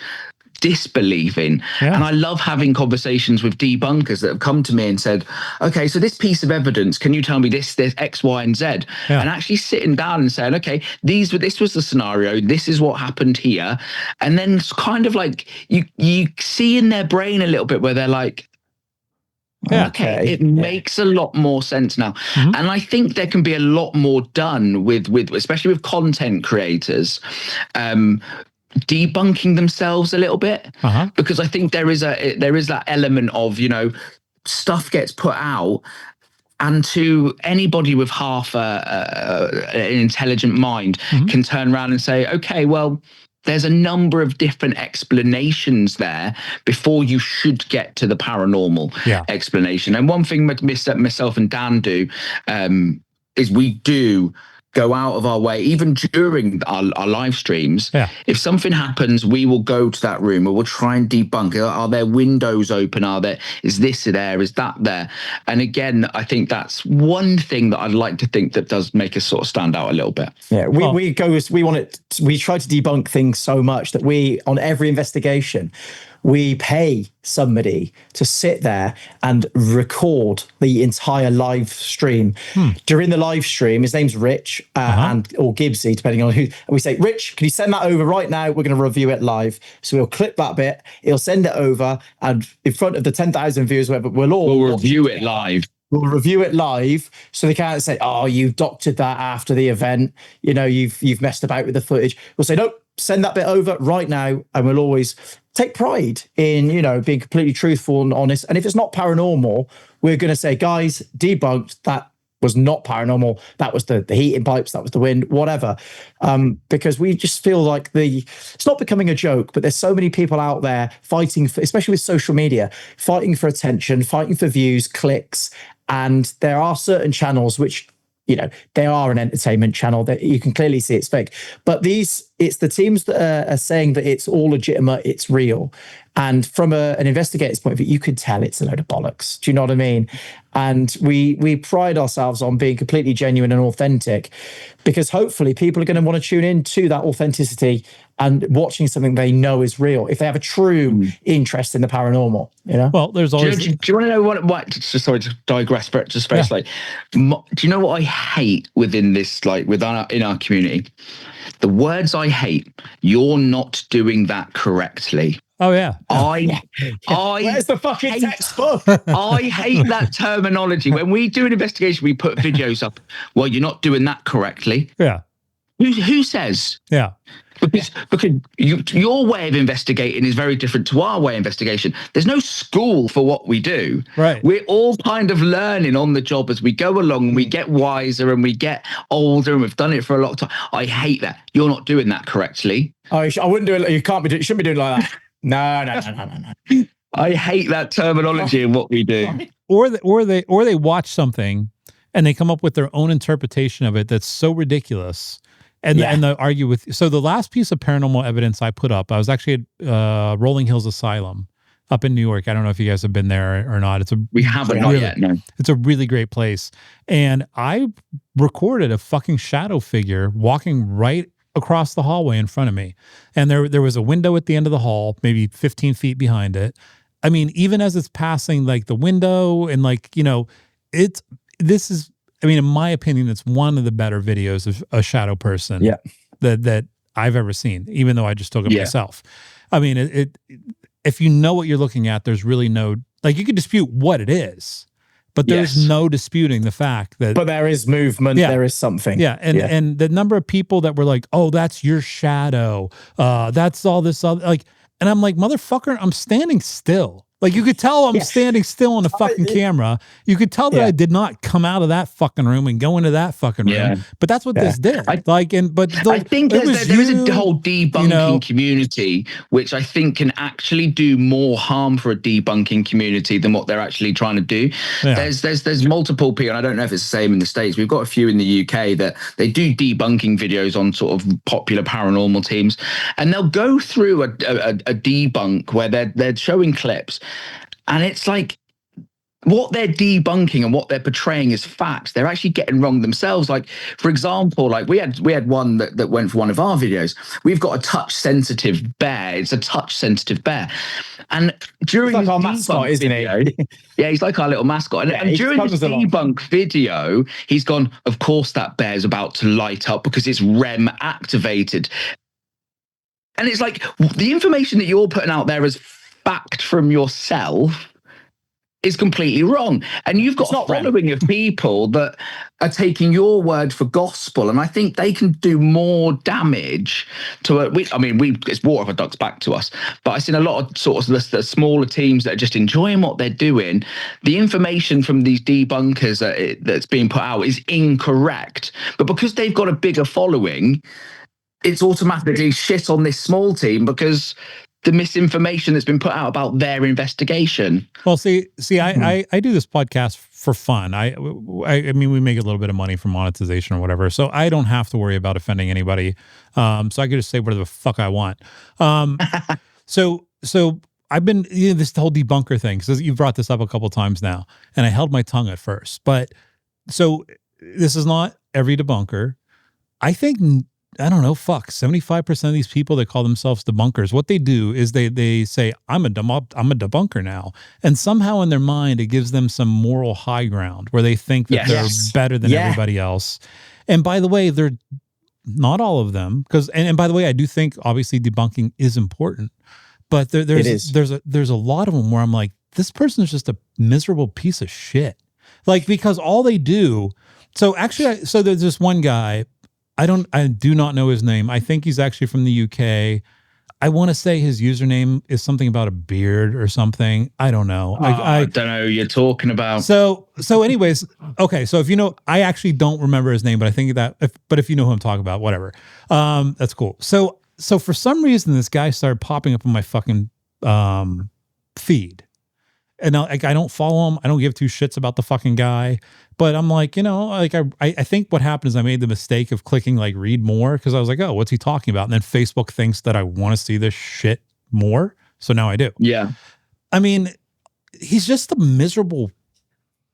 disbelieving. And I love having conversations with debunkers that have come to me and said, okay, so this piece of evidence, can you tell me this X, Y, and Z? And actually sitting down and saying, okay, this was the scenario, this is what happened here. And then it's kind of like you see in their brain a little bit where they're like, okay, it makes a lot more sense now. And I think there can be a lot more done with especially with content creators, debunking themselves a little bit, because I think there is that element of, you know, stuff gets put out, and to anybody with half an intelligent mind can turn around and say, okay, well, there's a number of different explanations there before you should get to the paranormal explanation. And one thing myself and Dan do is we do go out of our way, even during our live streams. If something happens, we will go to that room, or we'll try and debunk. Are there windows open? Is this there? Is that there? And again, I think that's one thing that I'd like to think that does make us sort of stand out a little bit. Yeah, we try to debunk things so much that on every investigation, we pay somebody to sit there and record the entire live stream. During the live stream, his name's Rich or Gibbsy, depending on who. And we say, Rich, can you send that over right now? We're going to review it live. So we'll clip that bit. He'll send it over, and in front of the 10,000 viewers, whatever, we'll review it live. We'll review it live, so they can't say, "Oh, you doctored that after the event. You know, you've messed about with the footage." We'll say, "Nope, send that bit over right now," and we'll always take pride in, you know, being completely truthful and honest. And if it's not paranormal, we're going to say, "Guys, debunked. That was not paranormal. That was the heating pipes. That was the wind, whatever." Because we just feel like it's not becoming a joke, but there's so many people out there fighting for, especially with social media, fighting for attention, fighting for views, clicks. And there are certain channels which, you know, they are an entertainment channel that you can clearly see it's fake. But it's the teams that are saying that it's all legitimate, it's real. And from an investigator's point of view, you could tell it's a load of bollocks. Do you know what I mean? And we pride ourselves on being completely genuine and authentic, because hopefully people are going to want to tune in to that authenticity and watching something they know is real, if they have a true interest in the paranormal, you know? Well, there's always... Do you want to know what sorry to digress, but just very slightly. Do you know what I hate within this, like in our community? The words I hate: "You're not doing that correctly." Oh yeah. Where's the fucking textbook? I hate that terminology. When we do an investigation, we put videos up. Well, you're not doing that correctly. Yeah. Who says? Yeah. Because your way of investigating is very different to our way of investigation. There's no school for what we do. Right. We're all kind of learning on the job as we go along, and we get wiser and we get older, and we've done it for a lot of time. I hate that. You're not doing that correctly. I wouldn't do it. You shouldn't be doing it like that. No. I hate that terminology in what we do. Or they watch something and they come up with their own interpretation of it that's so ridiculous. And they'll argue with. So the last piece of paranormal evidence I put up, I was actually at Rolling Hills Asylum up in New York. I don't know if you guys have been there or not. We haven't not yet. No, it's a really great place. And I recorded a fucking shadow figure walking right across the hallway in front of me, and there was a window at the end of the hall, maybe 15 feet behind it. I mean, even as it's passing like the window, and like, you know, I mean, in my opinion, it's one of the better videos of a shadow person that I've ever seen, even though I just took it myself. I mean, if you know what you're looking at, there's really no, like, you could dispute what it is, but there's no disputing the fact that. But there is movement, there is something. Yeah, and the number of people that were like, "Oh, that's your shadow. That's all this other," like, and I'm like, motherfucker, I'm standing still. Like, you could tell I'm standing still on the fucking camera. You could tell that I did not come out of that fucking room and go into that fucking room. But that's what this did. I think there is a whole debunking community, which I think can actually do more harm for a debunking community than what they're actually trying to do. Yeah. There's multiple people, and I don't know if it's the same in the States. We've got a few in the UK that they do debunking videos on sort of popular paranormal teams, and they'll go through a debunk where they're showing clips. And it's like, what they're debunking and what they're portraying as facts, they're actually getting wrong themselves. Like, for example, like we had one that went for one of our videos. We've got a touch-sensitive bear. It's a touch-sensitive bear. And during he's like our mascot, isn't he? Yeah, he's like our little mascot. And during this debunk video, he's gone, of course that bear's about to light up because it's REM activated. And it's like, the information that you're putting out there as fact from yourself is completely wrong. And you've got a following of people that are taking your word for gospel, and I think they can do more damage to it's water off a duck's back to us, but I've seen a lot of sort of the smaller teams that are just enjoying what they're doing. The information from these debunkers that's being put out is incorrect, but because they've got a bigger following, it's automatically shit on this small team because the misinformation that's been put out about their investigation. Well, see, I do this podcast for fun. I mean, we make a little bit of money from monetization or whatever, so I don't have to worry about offending anybody. So I could just say whatever the fuck I want. So I've been this whole debunker thing, because you've brought this up a couple times now, and I held my tongue at first. But so this is not every debunker. I think, I don't know, 75% of these people that call themselves debunkers, what they do is they say, I'm a debunker now. And somehow in their mind, it gives them some moral high ground where they think that they're better than everybody else. And by the way, they're not all of them, because, and by the way, I do think obviously debunking is important, but there's a lot of them where I'm like, this person is just a miserable piece of shit. Like, because all they do, so actually, so there's this one guy, I do not know his name. I think he's actually from the UK. I want to say his username is something about a beard or something. I don't know. I don't know who you're talking about. So anyways, okay. So if you know, I actually don't remember his name, but I think but if you know who I'm talking about, whatever. That's cool. So for some reason, this guy started popping up on my fucking feed. And I don't follow him. I don't give two shits about the fucking guy. But I'm like, I think what happened is I made the mistake of clicking like read more, because I was like, oh, what's he talking about? And then Facebook thinks that I want to see this shit more. So now I do. Yeah. I mean, he's just a miserable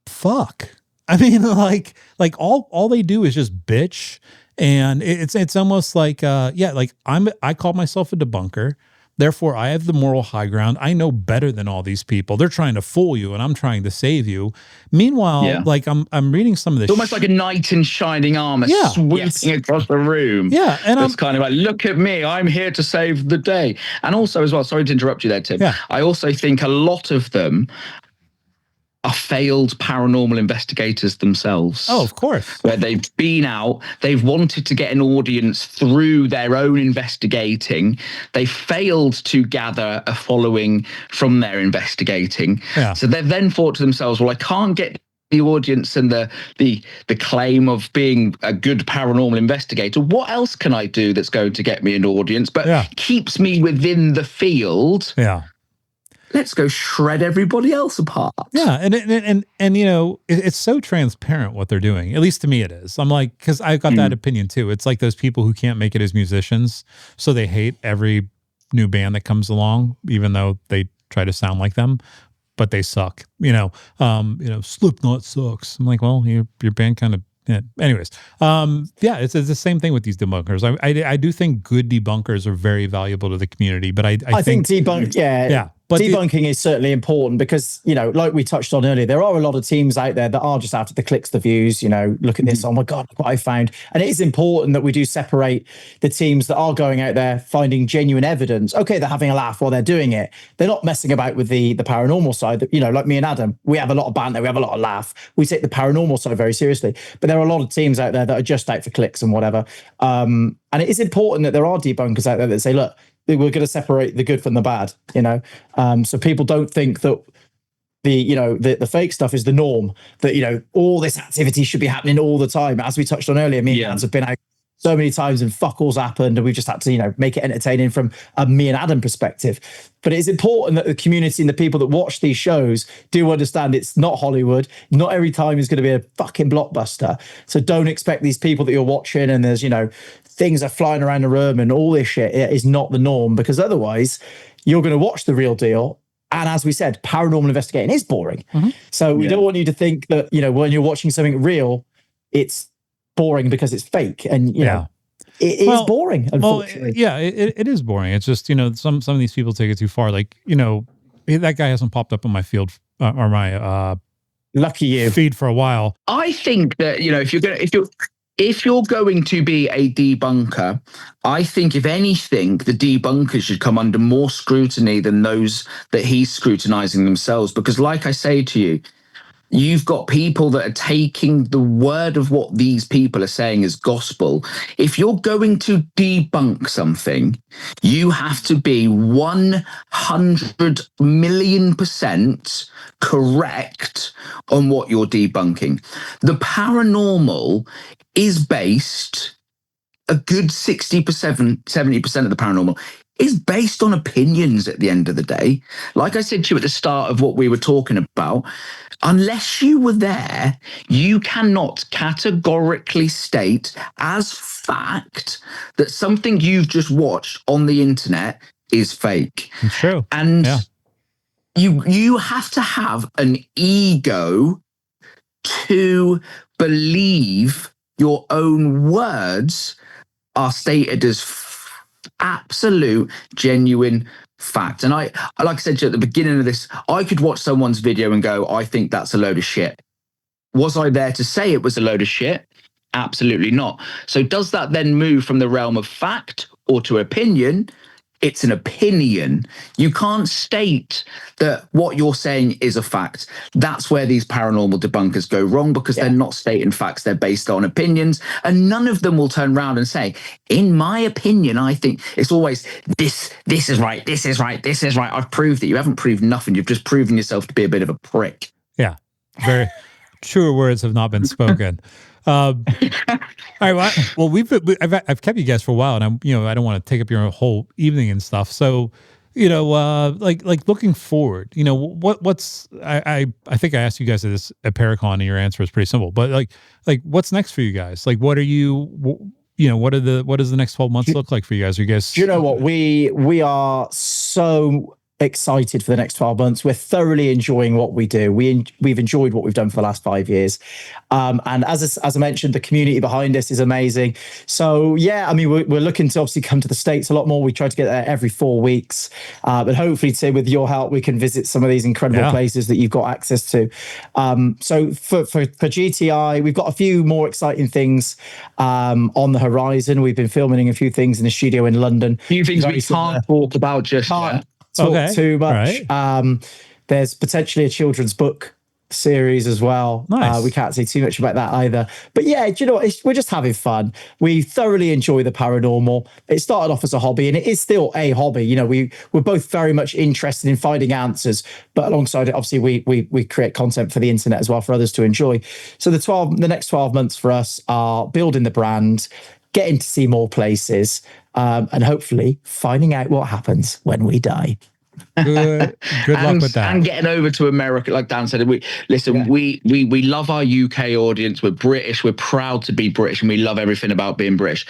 fuck. I mean, like all they do is just bitch. And it's almost like, I call myself a debunker. Therefore, I have the moral high ground. I know better than all these people. They're trying to fool you, and I'm trying to save you. Meanwhile, like I'm reading some of this. It's almost like a knight in shining armor swooping across the room. Yeah, and it's kind of like, look at me, I'm here to save the day. And also, as well, sorry to interrupt you there, Tim. Yeah. I also think a lot of them are failed paranormal investigators themselves. Oh, of course. Where they've been out, they've wanted to get an audience through their own investigating. They failed to gather a following from their investigating. Yeah. So they've then thought to themselves, well, I can't get the audience and the claim of being a good paranormal investigator. What else can I do that's going to get me an audience, but keeps me within the field? Yeah. Let's go shred everybody else apart. Yeah, and it's so transparent what they're doing. At least to me it is. I'm like, because I've got that opinion too. It's like those people who can't make it as musicians, so they hate every new band that comes along, even though they try to sound like them, but they suck. Slipknot sucks. I'm like, well, your band kind of. Yeah. Anyways, it's the same thing with these debunkers. I do think good debunkers are very valuable to the community, but I think debunk, but debunking is certainly important because, like we touched on earlier, there are a lot of teams out there that are just after the clicks, the views, look at this, oh my God, look what I found. And it is important that we do separate the teams that are going out there, finding genuine evidence. Okay, they're having a laugh while they're doing it. They're not messing about with the paranormal side. Like me and Adam, we have a lot of banter, we have a lot of laugh. We take the paranormal side very seriously. But there are a lot of teams out there that are just out for clicks and whatever. And it is important that there are debunkers out there that say, look, we're going to separate the good from the bad, so people don't think that the fake stuff is the norm, that, all this activity should be happening all the time. As we touched on earlier, me and Hans have been out so many times and fuck all's happened and we've just had to, make it entertaining from a me and Adam perspective. But it's important that the community and the people that watch these shows do understand it's not Hollywood. Not every time is going to be a fucking blockbuster. So don't expect these people that you're watching and there's, things are flying around the room and all this shit. It is not the norm, because otherwise you're going to watch the real deal. And as we said, paranormal investigating is boring. Mm-hmm. So we don't want you to think that, when you're watching something real, it's boring because it's fake. And, it is boring, unfortunately. It is boring. It's just, some of these people take it too far. Like, that guy hasn't popped up on my field or my lucky you feed for a while. I think that, if you're if you're going to be a debunker, I think if anything, the debunkers should come under more scrutiny than those that he's scrutinizing themselves. Because like I say to you, you've got people that are taking the word of what these people are saying as gospel. If you're going to debunk something, you have to be 100,000,000% correct on what you're debunking. The paranormal is based, a good 60%, 70% of the paranormal is based on opinions at the end of the day. Like I said to you at the start of what we were talking about, unless you were there, you cannot categorically state as fact that something you've just watched on the internet is fake. It's true. And you have to have an ego to believe your own words are stated as absolute, genuine fact. And I, like I said to you at the beginning of this, I could watch someone's video and go, I think that's a load of shit. Was I there to say it was a load of shit? Absolutely not. So does that then move from the realm of fact or to opinion? It's an opinion. You can't state that what you're saying is a fact. That's where these paranormal debunkers go wrong, because they're not stating facts. They're based on opinions. And none of them will turn around and say, in my opinion, I think. It's always, this is right, this is right, this is right. I've proved it. You haven't proved nothing. You've just proven yourself to be a bit of a prick. Yeah. Very truer words have not been spoken. All right. Well, I've kept you guys for a while, and I don't want to take up your whole evening and stuff. So, like looking forward, what's I think I asked you guys this at Paracon, and your answer was pretty simple. But like what's next for you guys? Like, what are you? What does the next 12 months look like for you guys? Are you guys? Do you know what we are so excited for the next 12 months. We're thoroughly enjoying what we do. We've enjoyed what we've done for the last 5 years. And as I mentioned, the community behind us is amazing. So yeah, I mean, we're looking to obviously come to the States a lot more. We try to get there every 4 weeks. But hopefully today, with your help, we can visit some of these incredible places that you've got access to. So for GTI, we've got a few more exciting things on the horizon. We've been filming a few things in the studio in London. A few things we can't talk about just yet. Talk too much. Right. There's potentially a children's book series as well. Nice. We can't say too much about that either. But yeah, do you know what? We're just having fun. We thoroughly enjoy the paranormal. It started off as a hobby, and it is still a hobby. We're both very much interested in finding answers, but alongside it, obviously, we create content for the internet as well for others to enjoy. So the next 12 months for us are building the brand, getting to see more places, and hopefully finding out what happens when we die. Good luck with that. And getting over to America, like Dan said. We love our UK audience. We're British. We're proud to be British, and we love everything about being British.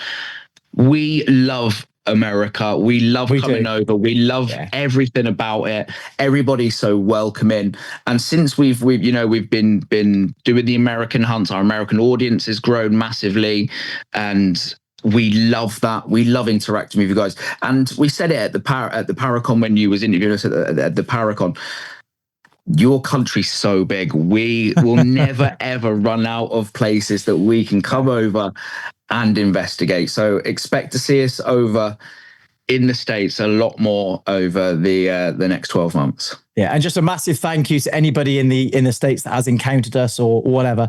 We love America. We love coming over. We love everything about it. Everybody's so welcoming. And since we've been doing the American hunts, our American audience has grown massively, and we love that. We love interacting with you guys. And we said it at the Paracon when you was interviewing us at the Paracon. Your country's so big. We will never, ever run out of places that we can come over and investigate. So expect to see us over in the States a lot more over the next 12 months. Yeah, and just a massive thank you to anybody in the States that has encountered us or whatever.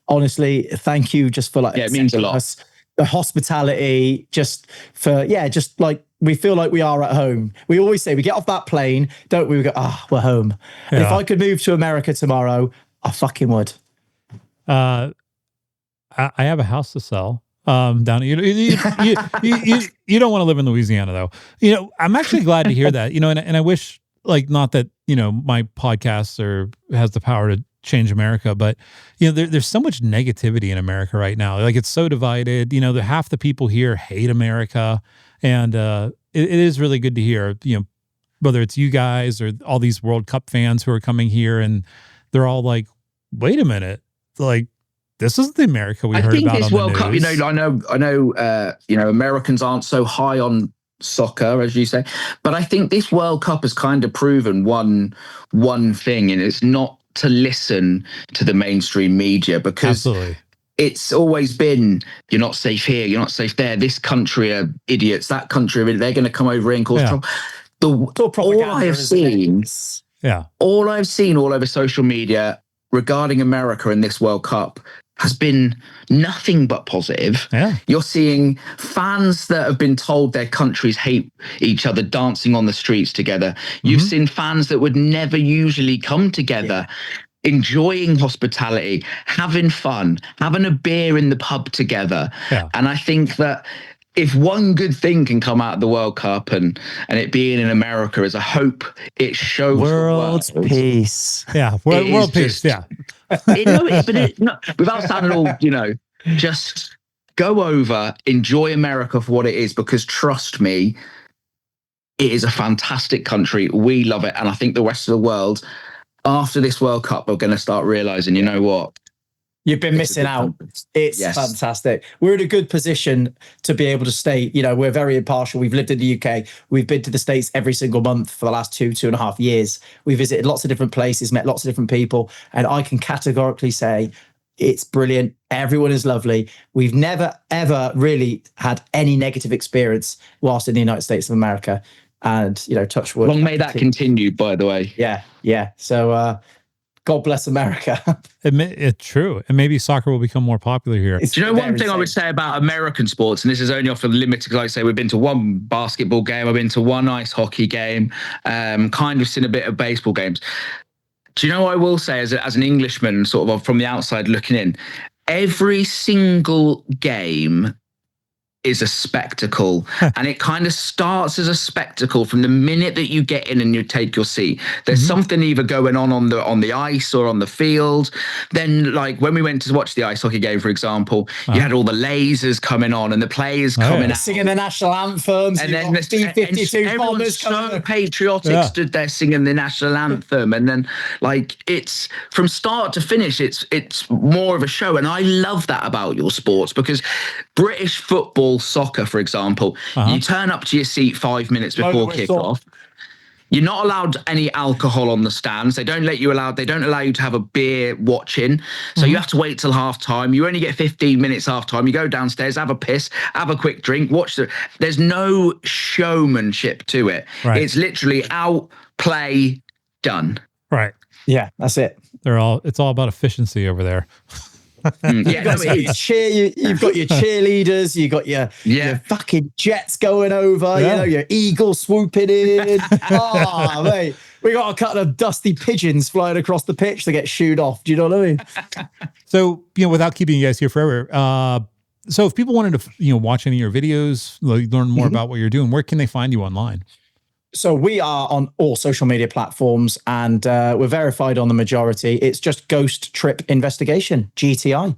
Honestly, thank you just for it means a lot. The hospitality, we feel like we are at home. We always say we get off that plane, don't we? We go, we're home. Yeah. If I could move to America tomorrow, I fucking would. I have a house to sell down. You don't want to live in Louisiana though. I'm actually glad to hear that. And I wish not that my podcast has the power to change America, but there's so much negativity in America right now. Like, it's so divided. Half the people here hate America, and it is really good to hear. Whether it's you guys or all these World Cup fans who are coming here, and they're all like, "Wait a minute, like this isn't the America we heard about on the news." I think this World Cup, I know, Americans aren't so high on soccer, as you say, but I think this World Cup has kind of proven one thing, and it's not to listen to the mainstream media, because absolutely, it's always been, you're not safe here, you're not safe there. This country are idiots. That country are idiots. They're going to come over here and cause trouble. All I have seen, all I've seen all over social media regarding America and this World Cup has been nothing but positive. You're seeing fans that have been told their countries hate each other dancing on the streets together. You've seen fans that would never usually come together, enjoying hospitality, having fun, having a beer in the pub together. And I think that if one good thing can come out of the World Cup and it being in America is a hope, it shows world peace. World peace. Without sounding all, just go over, enjoy America for what it is, because trust me, it is a fantastic country. We love it. And I think the rest of the world, after this World Cup, are going to start realizing, you know what? You've been missing out. It's fantastic. We're in a good position to be able to stay. We're very impartial. We've lived in the UK. We've been to the States every single month for the last 2.5 years. We visited lots of different places, met lots of different people. And I can categorically say it's brilliant. Everyone is lovely. We've never, ever really had any negative experience whilst in the United States of America. And, touch wood. Long may that continue, by the way. Yeah. So, God bless America. It's true. And maybe soccer will become more popular here. Do you know one thing I would say about American sports, and this is only off the limited, like I say, we've been to one basketball game, I've been to one ice hockey game, kind of seen a bit of baseball games. Do you know what I will say as an Englishman, sort of from the outside looking in? Every single game is a spectacle, and it kind of starts as a spectacle from the minute that you get in and you take your seat. There's something either going on the ice or on the field. Then, like when we went to watch the ice hockey game, for example, you had all the lasers coming on and the players coming out, singing the national anthems, and then the B-52 bombers so patriotic, stood there singing the national anthem, and then like it's from start to finish, it's more of a show, and I love that about your sports, because British football, soccer, for example, you turn up to your seat 5 minutes before kickoff. You're not allowed any alcohol on the stands. They don't allow you to have a beer watching. So you have to wait till half time. You only get 15 minutes half time. You go downstairs, have a piss, have a quick drink, there's no showmanship to it. It's literally out, play, done. Yeah, that's it. It's all about efficiency over there. You've got your cheerleaders, you got your fucking jets going over, your eagle swooping in. Mate, we got a couple of dusty pigeons flying across the pitch to get shooed off. Do you know what I mean? So, without keeping you guys here forever, so if people wanted to, watch any of your videos, learn more about what you're doing, where can they find you online? So we are on all social media platforms, and we're verified on the majority. It's just Ghost Trip Investigation, GTI.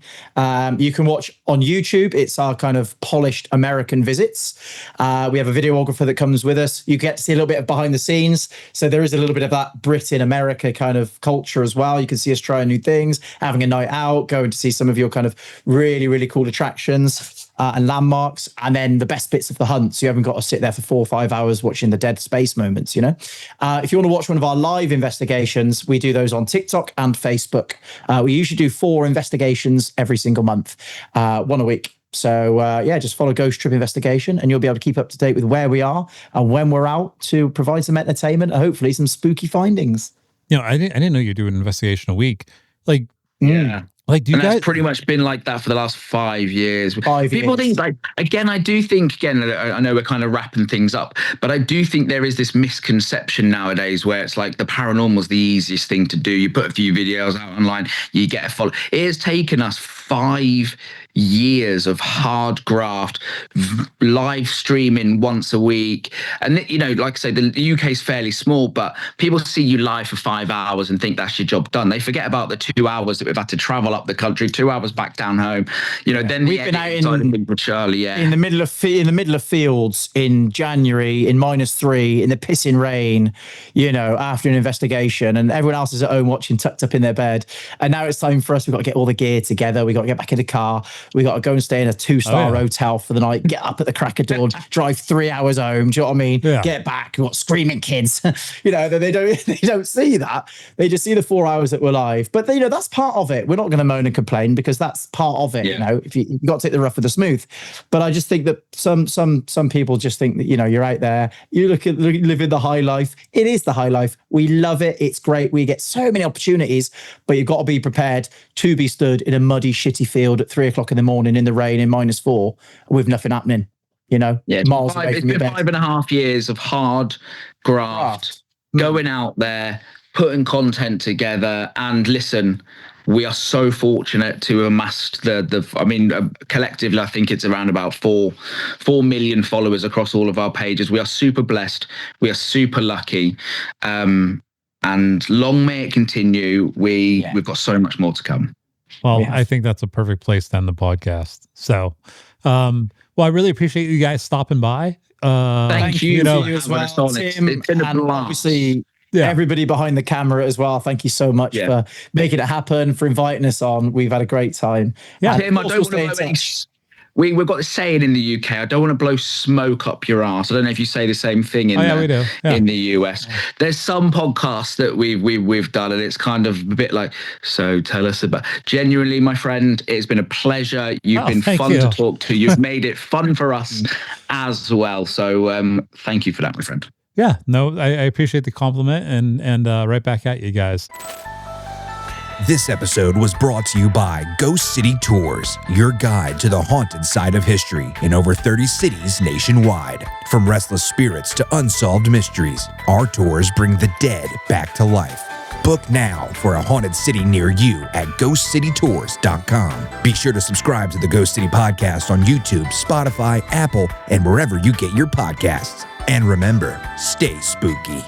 You can watch on YouTube. It's our kind of polished American visits. We have a videographer that comes with us. You get to see a little bit of behind the scenes. So there is a little bit of that Brit in America kind of culture as well. You can see us trying new things, having a night out, going to see some of your kind of really, really cool attractions and landmarks, and then the best bits of the hunt, so you haven't got to sit there for 4 or 5 hours watching the dead space moments. If you want to watch one of our live investigations, we do those on TikTok and Facebook. We usually do 4 investigations every single month, 1 a week. So just follow Ghost Trip Investigation, and you'll be able to keep up to date with where we are and when we're out, to provide some entertainment and hopefully some spooky findings. I didn't know you do an investigation a week. That's pretty much been like that for the last 5 years. People think, I do think, I know we're kind of wrapping things up, but I do think there is this misconception nowadays where it's like the paranormal is the easiest thing to do. You put a few videos out online, you get a follow. It has taken us 5 years of hard graft, live streaming once a week. And, like I say, the UK is fairly small, but people see you live for 5 hours and think that's your job done. They forget about the 2 hours that we've had to travel up the country, 2 hours back down home. Then we've been out in the middle of fields in January in -3 in the pissing rain, after an investigation, and everyone else is at home watching tucked up in their bed. And now it's time for us. We've got to get all the gear together. We got to get back in the car. We got to go and stay in a 2-star hotel for the night, get up at the crack of dawn, drive 3 hours home. Do you know what I mean? Yeah. Get back. We've got screaming kids. You know, they don't see that. They just see the 4 hours that we're live. But, you know, that's part of it. We're not going to moan and complain because that's part of it. You know, if you've got to take the rough with the smooth. But I just think that some people just think that, you know, you're out there, you living the high life. It is the high life. We love it. It's great. We get so many opportunities, but you've got to be prepared to be stood in a muddy, shitty field at 3 o'clock in the morning in the rain in -4 with nothing happening. You know, miles away from your bed. 5.5 years of hard graft. Going out there, putting content together, and listen, we are so fortunate to have amassed collectively, I think it's around about 4 million followers across all of our pages. We are super blessed. We are super lucky. And long may it continue. We've got so much more to come. Well, I think that's a perfect place to end the podcast. So, well, I really appreciate you guys stopping by. Thank you. As well, Tim, it's been a blast. Obviously, everybody behind the camera as well. Thank you so much for making it happen, for inviting us on. We've had a great time. Yeah, Tim, I don't want to we've got this saying in the UK, I don't want to blow smoke up your ass. I don't know if you say the same thing in the US. There's some podcasts that we've done, and it's kind of a bit like, so tell us about. Genuinely, my friend, it's been a pleasure. You've been fun to talk to. You've made it fun for us as well. So thank you for that, my friend. Yeah, no, I appreciate the compliment, and right back at you guys. This episode was brought to you by Ghost City Tours, your guide to the haunted side of history in over 30 cities nationwide. From restless spirits to unsolved mysteries, our tours bring the dead back to life. Book now for a haunted city near you at ghostcitytours.com. Be sure to subscribe to the Ghost City Podcast on YouTube, Spotify, Apple, and wherever you get your podcasts. And remember, stay spooky.